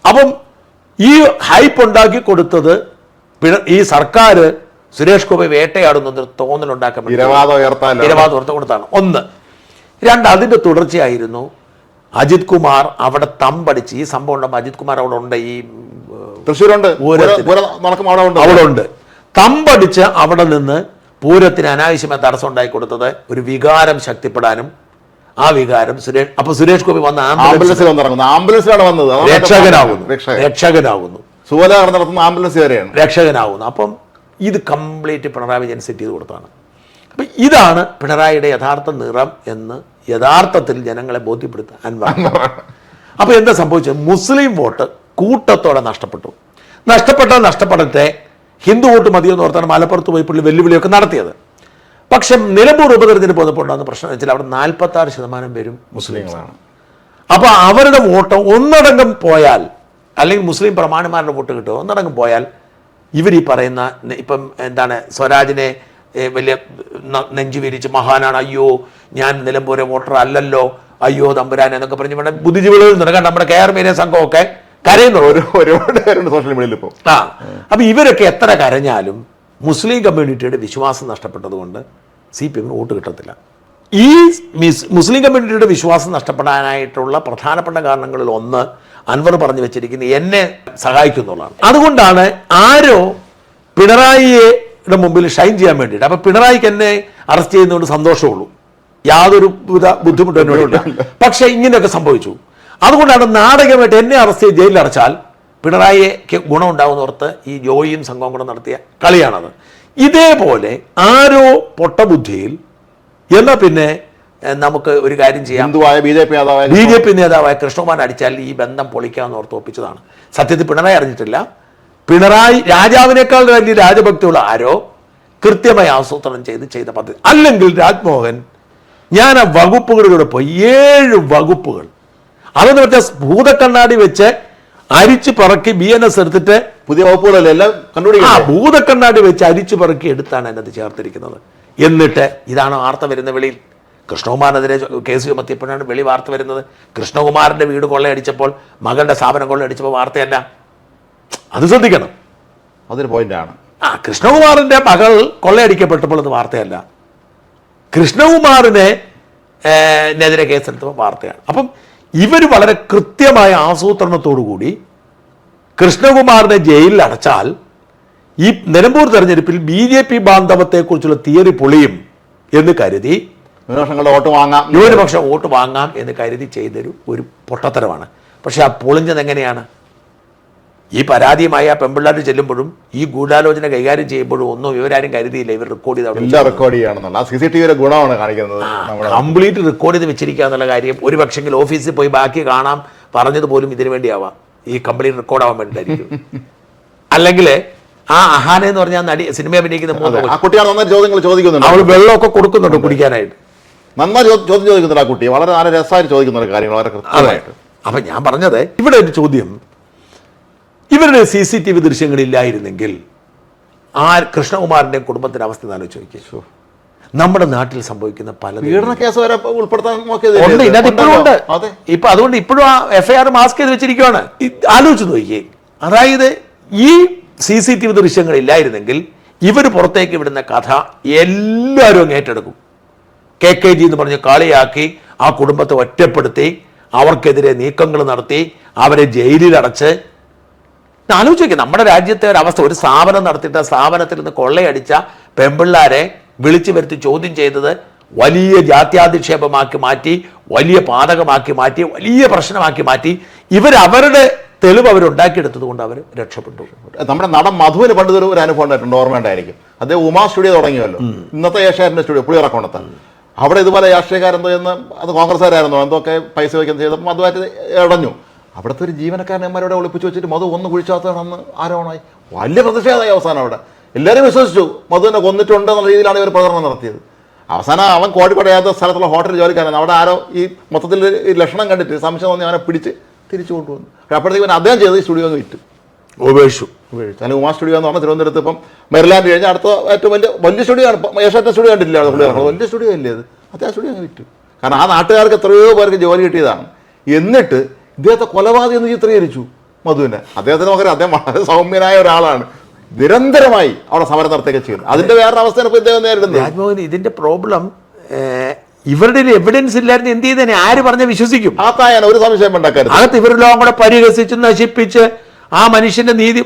അപ്പം ഈ ഹൈപ്പ് ഉണ്ടാക്കി കൊടുത്തത് ഈ സർക്കാർ സുരേഷ് ഗോപി വേട്ടയാടുന്നൊരു തോന്നലുണ്ടാക്കാൻ വേണ്ടി ഇരവാദം ഉയർത്തി കൊടുത്താണ്. ഒന്ന്. രണ്ട്, അതിന്റെ തുടർച്ചയായിരുന്നു അജിത് കുമാർ അവിടെ തമ്പടിച്ച്. ഈ സംഭവം ഉണ്ടാകുമ്പോൾ അജിത് കുമാർ അവിടെ ഉണ്ട്, ഈ തൃശ്ശൂരുണ്ട്, അവിടെ ഉണ്ട്. തമ്പടിച്ച് അവിടെ നിന്ന് പൂരത്തിന് അനാവശ്യമായ തടസ്സം ഉണ്ടാക്കി കൊടുത്തത് ഒരു വികാരം ശക്തിപ്പെടാനും, ആ വികാരം സുരേഷ് ഗോപി വന്ന ആംബുലൻസിലാണ് വന്നത്, രക്ഷകനാകുന്നു, ആംബുലൻസ് വരെയാണ് രക്ഷകനാകുന്നു. അപ്പം ഇത് കംപ്ലീറ്റ് പിണറായി വിജയൻ സെറ്റ് ചെയ്ത് കൊടുത്താണ്. അപ്പം ഇതാണ് പിണറായിയുടെ യഥാർത്ഥ നിറം എന്ന് യഥാർത്ഥത്തിൽ ജനങ്ങളെ ബോധ്യപ്പെടുത്താൻ അൻവർ. അപ്പോൾ എന്താ സംഭവിച്ചത്? മുസ്ലിം വോട്ട് കൂട്ടത്തോടെ നഷ്ടപ്പെടട്ടെ, ഹിന്ദു വോട്ട് മതിയെന്ന് ഓർത്താണ് മലപ്പുറത്ത് പോയി പുള്ളി വെല്ലുവിളിയൊക്കെ നടത്തിയത്. പക്ഷെ നിലമ്പൂർ ഉപതെരഞ്ഞെടുപ്പ് വന്നപ്പോൾ ഉണ്ടാകുന്ന പ്രശ്നം വെച്ചാൽ അവിടെ 46% പേരും മുസ്ലിങ്ങളാണ്. അപ്പോൾ അവരുടെ വോട്ട് ഒന്നടങ്കം പോയാൽ, അല്ലെങ്കിൽ മുസ്ലിം പ്രമാണിമാരുടെ വോട്ട് കിട്ടുമോ ഒന്നടങ്കം പോയാൽ, ഇവർ ഈ പറയുന്ന ഇപ്പം എന്താണ് സ്വരാജിനെ വലിയ നെഞ്ചു വിരിച്ച് മഹാനാണ്, അയ്യോ ഞാൻ നിലമ്പൂരെ വോട്ടർ അല്ലല്ലോ, അയ്യോ തമ്പുരാൻ എന്നൊക്കെ പറഞ്ഞ് ഇവിടെ ബുദ്ധിജീവികളിൽ നിൽക്കാൻ നമ്മുടെ KR മീഡിയ സംഘമൊക്കെ കരയുന്നുള്ളൂ. ഒരുപാട് പേരുണ്ട് സോഷ്യൽ മീഡിയയിൽ ഇപ്പോൾ. അപ്പൊ ഇവരൊക്കെ എത്ര കരഞ്ഞാലും മുസ്ലിം കമ്മ്യൂണിറ്റിയുടെ വിശ്വാസം നഷ്ടപ്പെട്ടത് കൊണ്ട് CPM വോട്ട് കിട്ടത്തില്ല. ഈ മുസ്ലിം കമ്മ്യൂണിറ്റിയുടെ വിശ്വാസം നഷ്ടപ്പെടാനായിട്ടുള്ള പ്രധാനപ്പെട്ട കാരണങ്ങളിൽ ഒന്ന് അൻവർ പറഞ്ഞു വെച്ചിരിക്കുന്നത് എന്നെ സഹായിക്കുന്നുള്ളതാണ്. അതുകൊണ്ടാണ് ആരോ പിണറായിയുടെ മുമ്പിൽ ഷൈൻ ചെയ്യാൻ വേണ്ടിയിട്ട്. അപ്പൊ പിണറായിക്ക് എന്നെ അറസ്റ്റ് ചെയ്യുന്നതുകൊണ്ട് സന്തോഷമുള്ളൂ, യാതൊരു ബുദ്ധിമുട്ടും എന്നോടില്ല. പക്ഷെ ഇങ്ങനെയൊക്കെ സംഭവിച്ചു. അതുകൊണ്ടാണ് നാടകമായിട്ട് എന്നെ അറസ്റ്റ് ചെയ്ത് ജയിലിൽ അടച്ചാൽ പിണറായിക്ക് ഗുണമുണ്ടാവുന്നോർത്ത് ഈ ജോയിയും സംഘവും കൂടെ നടത്തിയ കളിയാണത്. ഇതേപോലെ ആരോ പൊട്ടബുദ്ധിയിൽ എന്നാൽ പിന്നെ നമുക്ക് ഒരു കാര്യം ചെയ്യാം, BJP നേതാവായ കൃഷ്ണകുമാർ അടിച്ചാൽ ഈ ബന്ധം പൊളിക്കാമെന്ന് ഓർത്ത് ഒപ്പിച്ചതാണ്. സത്യത്തിൽ പിണറായി അറിഞ്ഞിട്ടില്ല. പിണറായി രാജാവിനേക്കാൾ വലിയ രാജഭക്തിയുള്ള ആരോ കൃത്യമായി ആസൂത്രണം ചെയ്ത പദ്ധതി. അല്ലെങ്കിൽ രാജ്മോഹൻ, ഞാൻ ആ വകുപ്പുകളിലൂടെ പോയി 7 വകുപ്പുകൾ അതെന്ന് വെച്ചാൽ ഭൂതക്കണ്ണാടി വെച്ച് അരിച്ചു പറക്കി BNS എടുത്തിട്ട് പുതിയ വകുപ്പുകളെല്ലാം ഭൂതക്കണ്ണാടി വെച്ച് അരിച്ചു പറക്കി എടുത്താണ് അതിനകത്ത് ചേർത്തിരിക്കുന്നത്. എന്നിട്ട് ഇതാണ് വാർത്ത വരുന്ന വെളിയിൽ. കൃഷ്ണകുമാറിനെതിരെ കേസ് ചുമത്തിയപ്പോഴാണ് വെളി വാർത്ത വരുന്നത്. കൃഷ്ണകുമാറിന്റെ വീട് കൊള്ളയടിച്ചപ്പോൾ, മകളുടെ സ്ഥാപനം കൊള്ളയടിച്ചപ്പോൾ വാർത്തയല്ല. അത് ശ്രദ്ധിക്കണം, അതൊരു പോയിന്റാണ്. കൃഷ്ണകുമാറിന്റെ മകൾ കൊള്ളയടിക്കപ്പെട്ടപ്പോൾ അത് വാർത്തയല്ല, കൃഷ്ണകുമാറിനെതിരെ കേസെടുത്തപ്പോൾ വാർത്തയാണ്. അപ്പം ഇവർ വളരെ കൃത്യമായ ആസൂത്രണത്തോടു കൂടി കൃഷ്ണകുമാറിനെ ജയിലിൽ അടച്ചാൽ ഈ നിലമ്പൂർ തെരഞ്ഞെടുപ്പിൽ BJP ബാന്ധവത്തെക്കുറിച്ചുള്ള തിയറി പൊളിയും എന്ന് കരുതി ന്യൂനപക്ഷ വോട്ട് വാങ്ങാം എന്ന് കരുതി ചെയ്തൊരു പൊട്ടത്തരമാണ്. പക്ഷെ ആ പൊളിഞ്ഞത് എങ്ങനെയാണ്? ഈ പരാതിയുമായി ആ പെമ്പിള്ളാർ ചെല്ലുമ്പോഴും ഈ ഗൂഢാലോചന കൈകാര്യം ചെയ്യുമ്പോഴും ഒന്നും ഇവരാരും കരുതിയില്ല. ഇവർ റെക്കോർഡ് കംപ്ലീറ്റ് റെക്കോർഡ് ചെയ്ത് വെച്ചിരിക്കുക എന്നുള്ള കാര്യം ഒരു പക്ഷെങ്കിൽ ഓഫീസിൽ പോയി ബാക്കി കാണാം പറഞ്ഞത് പോലും ഇതിനു വേണ്ടിയാവാം, ഈ കംപ്ലീറ്റ് റെക്കോർഡ് ആവാൻ വേണ്ടിയിട്ടായിരിക്കും. അല്ലെങ്കിൽ ആ അഹാന എന്ന് പറഞ്ഞാൽ നടി സിനിമ അഭിനയിക്കുന്ന അവൾ വെള്ളമൊക്കെ കൊടുക്കുന്നുണ്ട് കുടിക്കാനായിട്ട്, നന്നായി ചോദ്യം ചോദിക്കുന്നുണ്ട് ആ കുട്ടി, വളരെ നല്ല രസമായിട്ട് ചോദിക്കുന്ന കാര്യങ്ങൾ വളരെ കൃത്യമായിട്ട്. അപ്പൊ ഞാൻ പറഞ്ഞത് ഇവിടെ ഒരു ചോദ്യം, ഇവരുടെ CCTV ദൃശ്യങ്ങളില്ലായിരുന്നെങ്കിൽ ആ കൃഷ്ണകുമാറിന്റെ കുടുംബത്തിന്റെ അവസ്ഥ ആലോചിച്ച് നോക്കിയോ. നമ്മുടെ നാട്ടിൽ സംഭവിക്കുന്ന പല കേസ് വരെ ഉൾപ്പെടുത്താൻ ഇപ്പോഴുണ്ട്. ഇപ്പൊ അതുകൊണ്ട് ഇപ്പോഴും ആ FIR മാസ്ക് ചെയ്ത് വെച്ചിരിക്കുകയാണ്. ആലോചിച്ച് നോക്കിയേ, അതായത് ഈ CCTV ദൃശ്യങ്ങൾ ഇല്ലായിരുന്നെങ്കിൽ ഇവർ പുറത്തേക്ക് വിടുന്ന കഥ എല്ലാവരും അങ്ങ് ഏറ്റെടുക്കും. KKG എന്ന് പറഞ്ഞ് കളിയാക്കി ആ കുടുംബത്തെ ഒറ്റപ്പെടുത്തി അവർക്കെതിരെ നീക്കങ്ങൾ നടത്തി അവരെ ജയിലിലടച്ച്. ആലോചിക്കുക, നമ്മുടെ രാജ്യത്തെ ഒരവസ്ഥ. ഒരു സ്ഥാപനം നടത്തിയിട്ട് സ്ഥാപനത്തിൽ നിന്ന് കൊള്ളയടിച്ച പെമ്പിള്ളാരെ വിളിച്ചു വരുത്തി ചോദ്യം ചെയ്തത് വലിയ ജാത്യാധിക്ഷേപമാക്കി മാറ്റി, വലിയ പാതകമാക്കി മാറ്റി, വലിയ പ്രശ്നമാക്കി മാറ്റി. അവരുടെ തെളിവ് അവരുണ്ടാക്കിയെടുത്തത് കൊണ്ട് അവർ രക്ഷപ്പെട്ടു. നമ്മുടെ നടൻ മധുവിന് പണ്ട് ഒരു അനുഭവം ഉണ്ടായിട്ടുണ്ട്, ഓർമ്മയുണ്ടായിരിക്കും. അദ്ദേഹം ഉമാ സ്റ്റുഡിയോ തുടങ്ങിയല്ലോ, ഇന്നത്തെ ഏഷ്യാനെറ്റ് സ്റ്റുഡിയോ പുളിയറക്കോണത്ത്. അവിടെ ഇതുപോലെ രാഷ്ട്രീയക്കാരെന്തോ എന്ന്, അത് കോൺഗ്രസ്സുകാരായിരുന്നോ എന്തൊക്കെ പൈസ വയ്ക്കുന്ന ചെയ്തപ്പോൾ മധുവായിട്ട് ഇടഞ്ഞു. അവിടുത്തെ ഒരു ജീവനക്കാരന്മാരോടെ ഒളിപ്പിച്ച് വെച്ചിട്ട് മധു ഒന്ന് കുഴിച്ചാത്തതാണെന്ന് ആരോപണമായി. വലിയ പ്രതിഷേധമായി അവസാനം. അവിടെ എല്ലാവരും വിശ്വസിച്ചു മധുവിനെ കൊന്നിട്ടുണ്ട് എന്നുള്ള രീതിയിലാണ് ഇവർ പ്രചരണം നടത്തിയത്. അവസാനം അവൻ കോഴിക്കോട് സ്ഥലത്തുള്ള ഹോട്ടൽ ജോലിക്കാരൻ. അവിടെ ആരോ ഈ മൊത്തത്തിൽ ഈ ലക്ഷണം കണ്ടിട്ട് സംശയം തോന്നി അവനെ പിടിച്ച് തിരിച്ചു കൊണ്ടുവന്നു. അപ്പോഴത്തേക്കും അദ്ദേഹം ചെയ്ത് ഈ സ്റ്റുഡിയോ അങ്ങ് വിറ്റു, ഉപേക്ഷിച്ചു. അല്ലെങ്കിൽ ഉമാ സ്റ്റുഡിയോ എന്ന് പറഞ്ഞാൽ തിരുവനന്തപുരത്ത് ഇപ്പം മെറിലാൻഡ് കഴിഞ്ഞാൽ അടുത്ത ഏറ്റവും വലിയ സ്റ്റുഡിയോ ആണ്. ഏഷ്യാനെറ്റ് സ്റ്റുഡിയോ കണ്ടില്ല, വലിയ സ്റ്റുഡിയോ അല്ലേ അത്. ആ സ്റ്റുഡിയോ അങ്ങ് വിറ്റു. കാരണം ആ നാട്ടുകാർക്ക് എത്രയോ പേർക്ക് ജോലി കിട്ടിയതാണ്. എന്നിട്ട് ഇദ്ദേഹത്തെ കൊലപാതകം എന്ന് ചിത്രീകരിച്ചു മധുവിനെ. അദ്ദേഹത്തിന് നോക്കരുത്, അദ്ദേഹം വളരെ സൗമ്യനായ ഒരാളാണ്. നിരന്തരമായി അവിടെ സമരം നടത്തുകയൊക്കെ ചെയ്യുന്നത്. അതിന്റെ വേറൊരു അവസ്ഥയാണ് ഇപ്പോൾ ഇദ്ദേഹം നേരിടുന്നത്. രാജ്മോഹൻ, ഇതിന്റെ പ്രോബ്ലം ഇവരുടെ എവിഡൻസ് ഇല്ലായിരുന്നു. എന്ത് ചെയ്തേനെ? ആര് പറഞ്ഞ വിശ്വസിക്കും? ആത്തായാണ് ഒരു സംശയം ഉണ്ടാക്കരുത്. അകത്ത് ഇവരെല്ലാം കൂടെ പരിഹസിച്ച് നശിപ്പിച്ച് ആ മനുഷ്യന്റെ നീതി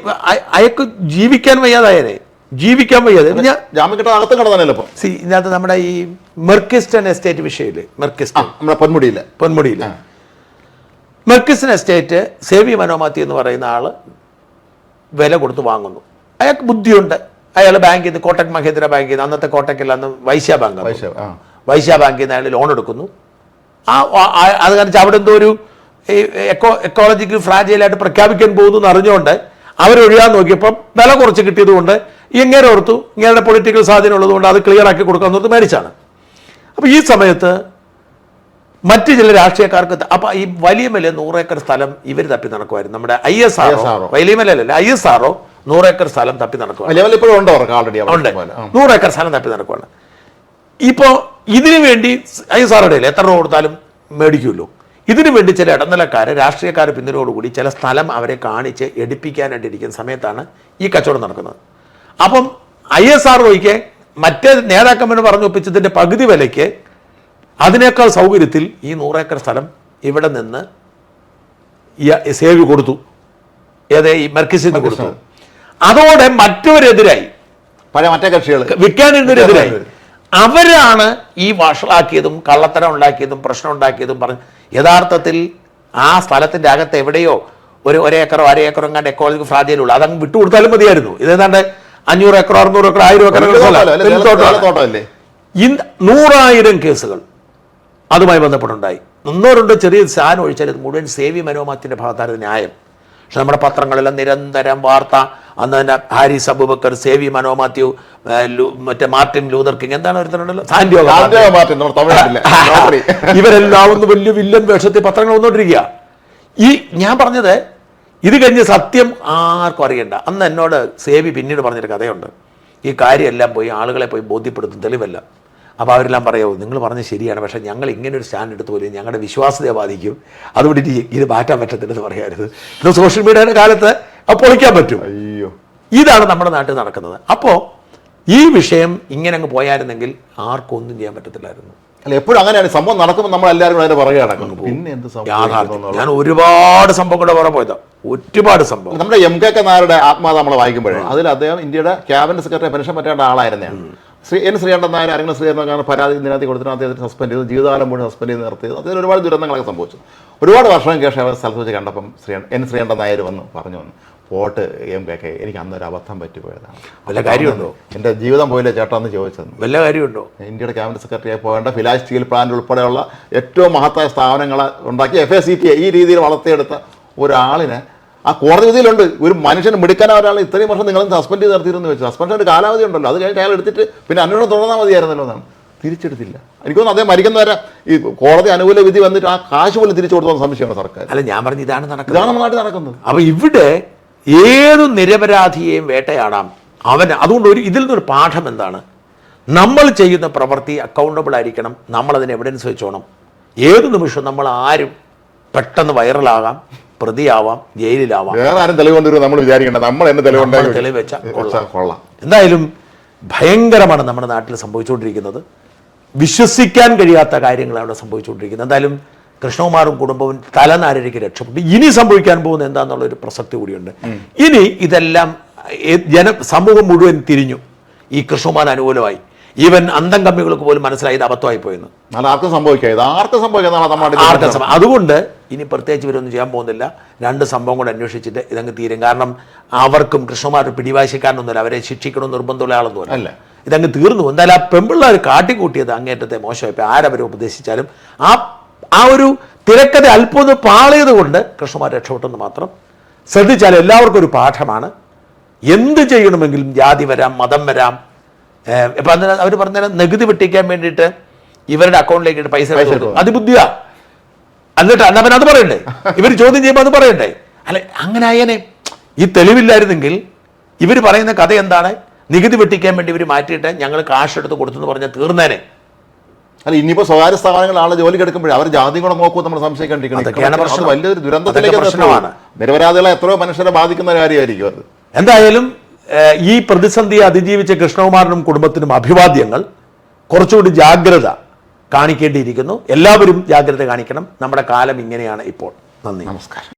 അയാൾക്ക് ജീവിക്കാൻ വയ്യാതായനെ, ജീവിക്കാൻ വയ്യാതെ. ജാമ്യം കിട്ടാൻ അകത്ത് കിടന്നല്ലോ ഇപ്പൊ. ഇതിനകത്ത് നമ്മുടെ ഈ മെർക്കിസ്റ്റൺ എസ്റ്റേറ്റ് വിഷയമില്ലേ, മെർക്കിസ്റ്റൺ നമ്മുടെ പൊന്മുടിയില് മെർക്കിസ്റ്റൺ എസ്റ്റേറ്റ് സേവി മനോമാത്തി എന്ന് പറയുന്ന ആള് വില കൊടുത്ത് വാങ്ങുന്നു. അയാൾക്ക് ബുദ്ധിയുണ്ട്. അയാൾ ബാങ്കിൽ നിന്ന്, കോട്ടക് മഹേന്ദ്ര ബാങ്കിൽ നിന്ന്, അന്നത്തെ കോട്ടക്കിൽ അന്ന് വൈശ്യ ബാങ്ക്, വൈശ്യ ബാങ്കിൽ നിന്ന് അയാൾ ലോൺ എടുക്കുന്നു. അത് കാരണം അവിടെ എന്തോ ഒരു എക്കോളജിക്കൽ ഫ്രാജൈലായിട്ട് പ്രഖ്യാപിക്കാൻ പോകുന്നു എന്ന് അറിഞ്ഞുകൊണ്ട് അവരൊഴിയാൻ നോക്കിയപ്പം വില കുറച്ച് കിട്ടിയതുകൊണ്ട് ഇങ്ങനെ ഓർത്തു, ഇങ്ങനെ പൊളിറ്റിക്കൽ സ്വാധീനം ഉള്ളതുകൊണ്ട് അത് ക്ലിയർ ആക്കി കൊടുക്കാൻ ഓർത്ത് മേടിച്ചാണ്. അപ്പോൾ ഈ സമയത്ത് മറ്റു ചില രാഷ്ട്രീയക്കാർക്ക് അപ്പം ഈ വലിയമല 100 ഏക്കർ സ്ഥലം ഇവർ തപ്പി നടക്കുമായിരുന്നു. നമ്മുടെ ISRO, വലിയമലല്ല, ISRO 100 ഏക്കർ സ്ഥലം തപ്പി നടക്കുവാണ്. 100 ഏക്കർ സ്ഥലം തപ്പി നടക്കുവാണ്. ഇപ്പോൾ ഇതിനു വേണ്ടി ISROയുടെ എത്ര രൂപ കൊടുത്താലും മേടിക്കുമല്ലോ. ഇതിനു വേണ്ടി ചില ഇടനിലക്കാരെ, രാഷ്ട്രീയക്കാരെ പിന്തുണയോടുകൂടി ചില സ്ഥലം അവരെ കാണിച്ച് എടുപ്പിക്കാനായിട്ടിരിക്കുന്ന സമയത്താണ് ഈ കച്ചവടം നടക്കുന്നത്. അപ്പം ISROയ്ക്ക് മറ്റേ നേതാക്കന്മാർ പറഞ്ഞൊപ്പിച്ചതിൻ്റെ പകുതി വിലയ്ക്ക് അതിനേക്കാൾ സൗകര്യത്തിൽ ഈ 100 ഏക്കർ സ്ഥലം ഇവിടെ നിന്ന് സേവി കൊടുത്തു. ഈ മെർക്കിസിന് കൊടുത്തു. അതോടെ മറ്റവരെതിരായി, മറ്റേ കക്ഷികൾ വിൽക്കാനെതിരായി. അവരാണ് ഈ വഷളാക്കിയതും കള്ളത്തരം ഉണ്ടാക്കിയതും പ്രശ്നം ഉണ്ടാക്കിയതും പറഞ്ഞ് യഥാർത്ഥത്തിൽ ആ സ്ഥലത്തിന്റെ അകത്ത് എവിടെയോ ഒരു 1 ഏക്കറോ 1/2 ഏക്കറോ എങ്ങാണ്ട് എക്കോളജിക്കൽ ഫ്രാജൈലുള്ള അതങ്ങ് വിട്ടുകൊടുത്താലും മതിയായിരുന്നു. ഇതേതാണ്ട് 500 ഏക്കറോ 600 ഏക്കറോ 1000 ഏക്കറോ 100,000 കേസുകൾ അതുമായി ബന്ധപ്പെട്ടുണ്ടായി. 100 ചെറിയ സാധനം ഒഴിച്ചാൽ ഇത് മുഴുവൻ സേവി മനോമാത്തിന്റെ ഭാഗത്തായിരുന്നു ന്യായം. പക്ഷെ നമ്മുടെ പത്രങ്ങളെല്ലാം നിരന്തരം വാർത്ത, അന്ന് തന്നെ ഹാരിസ് അബൂബക്കർ, സേവി മനോ മാത്യു, മറ്റേ മാർട്ടിൻ ലൂതർ കിങ്, എന്താണ് ഒരുത്തരുണ്ടല്ലോ, ഇവരെല്ലാം ഒന്ന് വലിയ വില്ലൻ വേഷത്തിൽ പത്രങ്ങൾ വന്നുകൊണ്ടിരിക്കുക. ഈ ഞാൻ പറഞ്ഞത് ഇത് കഴിഞ്ഞ് സത്യം ആർക്കും അറിയണ്ട. അന്ന് എന്നോട് സേവി പിന്നീട് പറഞ്ഞൊരു കഥയുണ്ട്. ഈ കാര്യമെല്ലാം പോയി ആളുകളെ പോയി ബോധ്യപ്പെടുത്തും, തെളിവല്ല. അപ്പോൾ അവരെല്ലാം പറയുമോ നിങ്ങൾ പറഞ്ഞത് ശരിയാണ്, പക്ഷേ ഞങ്ങൾ ഇങ്ങനെ ഒരു സ്റ്റാൻഡ് എടുത്ത് പോലും ഞങ്ങളുടെ വിശ്വാസ്യതയെ ബാധിക്കും, അതുകൊണ്ട് ഇത് മാറ്റാൻ പറ്റത്തില്ലെന്ന് പറയരുത്. ഇത് സോഷ്യൽ മീഡിയയുടെ കാലത്ത് പൊളിക്കാൻ പറ്റും. അയ്യോ, ഇതാണ് നമ്മുടെ നാട്ടിൽ നടക്കുന്നത്. അപ്പോൾ ഈ വിഷയം ഇങ്ങനെ അങ്ങ് പോയായിരുന്നെങ്കിൽ ആർക്കും ഒന്നും ചെയ്യാൻ പറ്റത്തില്ലായിരുന്നു. അല്ല, എപ്പോഴും അങ്ങനെയാണ് സംഭവം നടക്കുമ്പോൾ നമ്മൾ എല്ലാവരും അതിന്റെ പുറകെ നടക്കുന്നു. പിന്നെ എന്ത് സംഭവം? ഞാൻ ഒരുപാട് സംഭവങ്ങളുടെ പുറകെ പോയതാ, ഒരുപാട് സംഭവം. നമ്മുടെ MK നായരുടെ ആത്മാത നമ്മൾ വായിക്കുമ്പോഴേ അതിൽ അദ്ദേഹം ഇന്ത്യയുടെ ക്യാബിനറ്റ് സെക്രട്ടറി പെൻഷൻ പറ്റേണ്ട ആളായിരുന്നെയാണ്. N. ശ്രീകണ്ഠൻ നായർ, അരങ്ങ ശ്രീകണ്ഠൻ പരാതി നിരത്തി കൊടുത്തിട്ട് അദ്ദേഹത്തിന് സസ്പെൻഡ് ചെയ്തു, ജീവിതകാലം മുഴുവൻ സസ്പെൻഡ് ചെയ്ത് നിർത്തിയത്. അദ്ദേഹം ഒരുപാട് ദുരന്തങ്ങളൊക്കെ സംഭവിച്ചു. ഒരുപാട് വർഷം ശേഷം അവർ സ്ഥലത്ത് വെച്ച് കണ്ടപ്പം N. ശ്രീകണ്ഠൻ നായർ പറഞ്ഞു പോട്ട് MK, എനിക്ക് അന്നൊരു അബദ്ധം പറ്റിപ്പോയതാണ്. വല്ല കാര്യമുണ്ടോ? എൻ്റെ ജീവിതം പോയില്ലേ ചേട്ടാ എന്ന് ചോദിച്ചത്. വല്ല കാര്യമുണ്ടോ? ഇന്ത്യയുടെ ക്യാബിനറ്റ് സെക്രട്ടറിയായി പോകേണ്ട ഫിലാസ് സ്റ്റീൽ പ്ലാന്റ് ഉൾപ്പെടെയുള്ള ഏറ്റവും മഹത്തായ സ്ഥാപനങ്ങളെ ഉണ്ടാക്കി FACTയെ ഈ രീതിയിൽ വളർത്തിയെടുത്ത ഒരാളിനെ ആ കോടതി വിധിയിലുണ്ട്. ഒരു മനുഷ്യന് മിടുക്കാൻ ഒരാൾ ഇത്രയും വർഷം നിങ്ങൾ സസ്പെൻഡ് ചെയ്ത് നിർത്തിയിരുന്നു വെച്ചു. സസ്പെൻഷൻ്റെ കാലാവധി ഉണ്ടല്ലോ, അത് കഴിഞ്ഞിട്ട് അയാൾ എടുത്തിട്ട് പിന്നെ അന്വേഷണം തുടർന്നാൽ മതിയായിരുന്നല്ലോ എന്നാണ്. തിരിച്ചെടുത്തില്ല. എനിക്കൊന്നും അദ്ദേഹം മരിക്കുന്നവരെ ഈ കോടതി അനുകൂല വിധി വന്നിട്ട് ആ കാശ് പോലും തിരിച്ചു കൊടുക്കുന്ന സംശയമാണ് സർക്കാർ. അല്ല, ഞാൻ പറഞ്ഞു ഇതാണ് നടക്കുന്നത്, ഇതാണ് നമ്മുടെ നാട്ടിൽ നടക്കുന്നത്. അപ്പോൾ ഇവിടെ ഏതു നിരപരാധിയെയും വേട്ടയാടാം. അതുകൊണ്ട് ഇതിൽ നിന്നൊരു പാഠം എന്താണ്? നമ്മൾ ചെയ്യുന്ന പ്രവൃത്തി അക്കൗണ്ടബിൾ ആയിരിക്കണം. നമ്മളതിന് എവിഡൻസ് വെച്ചോണം. ഏത് നിമിഷവും നമ്മൾ ആരും പെട്ടെന്ന് വൈറലാകാം, പ്രതിയാവാം, ജയിലിലാവാം. വേറെ ആരും തെളിവ് കൊണ്ടുവരും നമ്മൾ വിചാരിക്കേണ്ട, നമ്മൾ എന്നെ തെളിവ് വെച്ചാൽ കൊള്ളാം. എന്തായാലും ഭയങ്കരമാണ് നമ്മുടെ നാട്ടിൽ സംഭവിച്ചുകൊണ്ടിരിക്കുന്നത്. വിശ്വസിക്കാൻ കഴിയാത്ത കാര്യങ്ങളാണ് അവിടെ സംഭവിച്ചുകൊണ്ടിരിക്കുന്നത്. എന്തായാലും കൃഷ്ണകുമാറും കുടുംബവും തലനാരിഴയ്ക്ക് രക്ഷപ്പെട്ടു. ഇനി സംഭവിക്കാൻ പോകുന്ന എന്താണെന്നുള്ളൊരു പ്രസക്തി കൂടിയുണ്ട്. ഇനി ഇതെല്ലാം സമൂഹം മുഴുവൻ തിരിഞ്ഞു ഈ കൃഷ്ണകുമാർ അനുകൂലമായി. ഈവൻ അന്തം കമ്മികൾക്ക് പോലും മനസ്സിലായി ഇത് അബദ്ധമായി പോയെന്ന്. എന്നാൽ ആർക്കും സംഭവിക്കാം, ഇത് ആർക്കും സംഭവിക്കാം. അതുകൊണ്ട് ഇനി പ്രത്യേകിച്ച് ഇവരൊന്നും ചെയ്യാൻ പോകുന്നില്ല. 2 സംഭവം കൂടെ അന്വേഷിച്ചിട്ട് ഇതങ്ങ് തീരും. കാരണം അവർക്കും കൃഷ്ണകുമാർ പിടിവാശിക്കാരനൊന്നുമില്ല, അവരെ ശിക്ഷിക്കണം നിർബന്ധമുള്ള ആളൊന്നുമല്ല. അല്ല, ഇതങ്ങ് തീർന്നു. എന്തായാലും ആ പെമ്പിള്ളേർ കാട്ടിക്കൂട്ടിയത് അങ്ങേറ്റത്തെ മോശമായി. ഇപ്പം ആരവരെ ഉപദേശിച്ചാലും ആ ഒരു തിരക്കഥ അല്പം ഒന്ന് പാളിയത് കൊണ്ട് കൃഷ്ണകുമാർ രക്ഷപ്പെട്ടെന്ന് മാത്രം ശ്രദ്ധിച്ചാൽ എല്ലാവർക്കും ഒരു പാഠമാണ്. എന്ത് ചെയ്യണമെങ്കിലും ജാതി വരാം, മതം വരാം. ഇപ്പം അന്ന് അവർ പറഞ്ഞാൽ നികുതി വെട്ടിക്കാൻ വേണ്ടിയിട്ട് ഇവരുടെ അക്കൗണ്ടിലേക്ക് ഇട്ട് പൈസ അതിബുദ്ധിയാ. എന്നിട്ട് അന്നവൻ അത് പറയണ്ടേ, ഇവർ ചോദ്യം ചെയ്യുമ്പോൾ അത് പറയണ്ടേ? അല്ലെ, അങ്ങനെ ആയനെ. ഈ തെളിവില്ലായിരുന്നെങ്കിൽ ഇവർ പറയുന്ന കഥ എന്താണ്? നികുതി വെട്ടിക്കാൻ വേണ്ടി ഇവർ മാറ്റിയിട്ട് ഞങ്ങൾ കാശ് എടുത്ത് കൊടുത്തെന്ന് പറഞ്ഞാൽ തീർന്നേനെ. അല്ല, ഇനിയിപ്പോ സ്വകാര്യ സ്ഥാപനങ്ങൾ ആളെ ജോലിക്ക് എടുക്കുമ്പോഴേ അവർ ജാതി കൂടെ നോക്കൂ, നമ്മൾ സംശയിക്കേണ്ടിരിക്കണം. വലിയൊരു ദുരന്തത്തിലേക്ക് പ്രശ്നമാണ്. നിരപരാധികളെ എത്രയോ മനുഷ്യരെ ബാധിക്കുന്ന ഒരു കാര്യമായിരിക്കും അത്. എന്തായാലും ഈ പ്രതിസന്ധിയെ അതിജീവിച്ച കൃഷ്ണകുമാറിനും കുടുംബത്തിനും അഭിവാദ്യങ്ങൾ. കുറച്ചുകൂടി ജാഗ്രത കാണിക്കേണ്ടിയിരിക്കുന്നു. എല്ലാവരും ജാഗ്രത കാണിക്കണം. നമ്മുടെ കാലം ഇങ്ങനെയാണ് ഇപ്പോൾ. നന്ദി, നമസ്കാരം.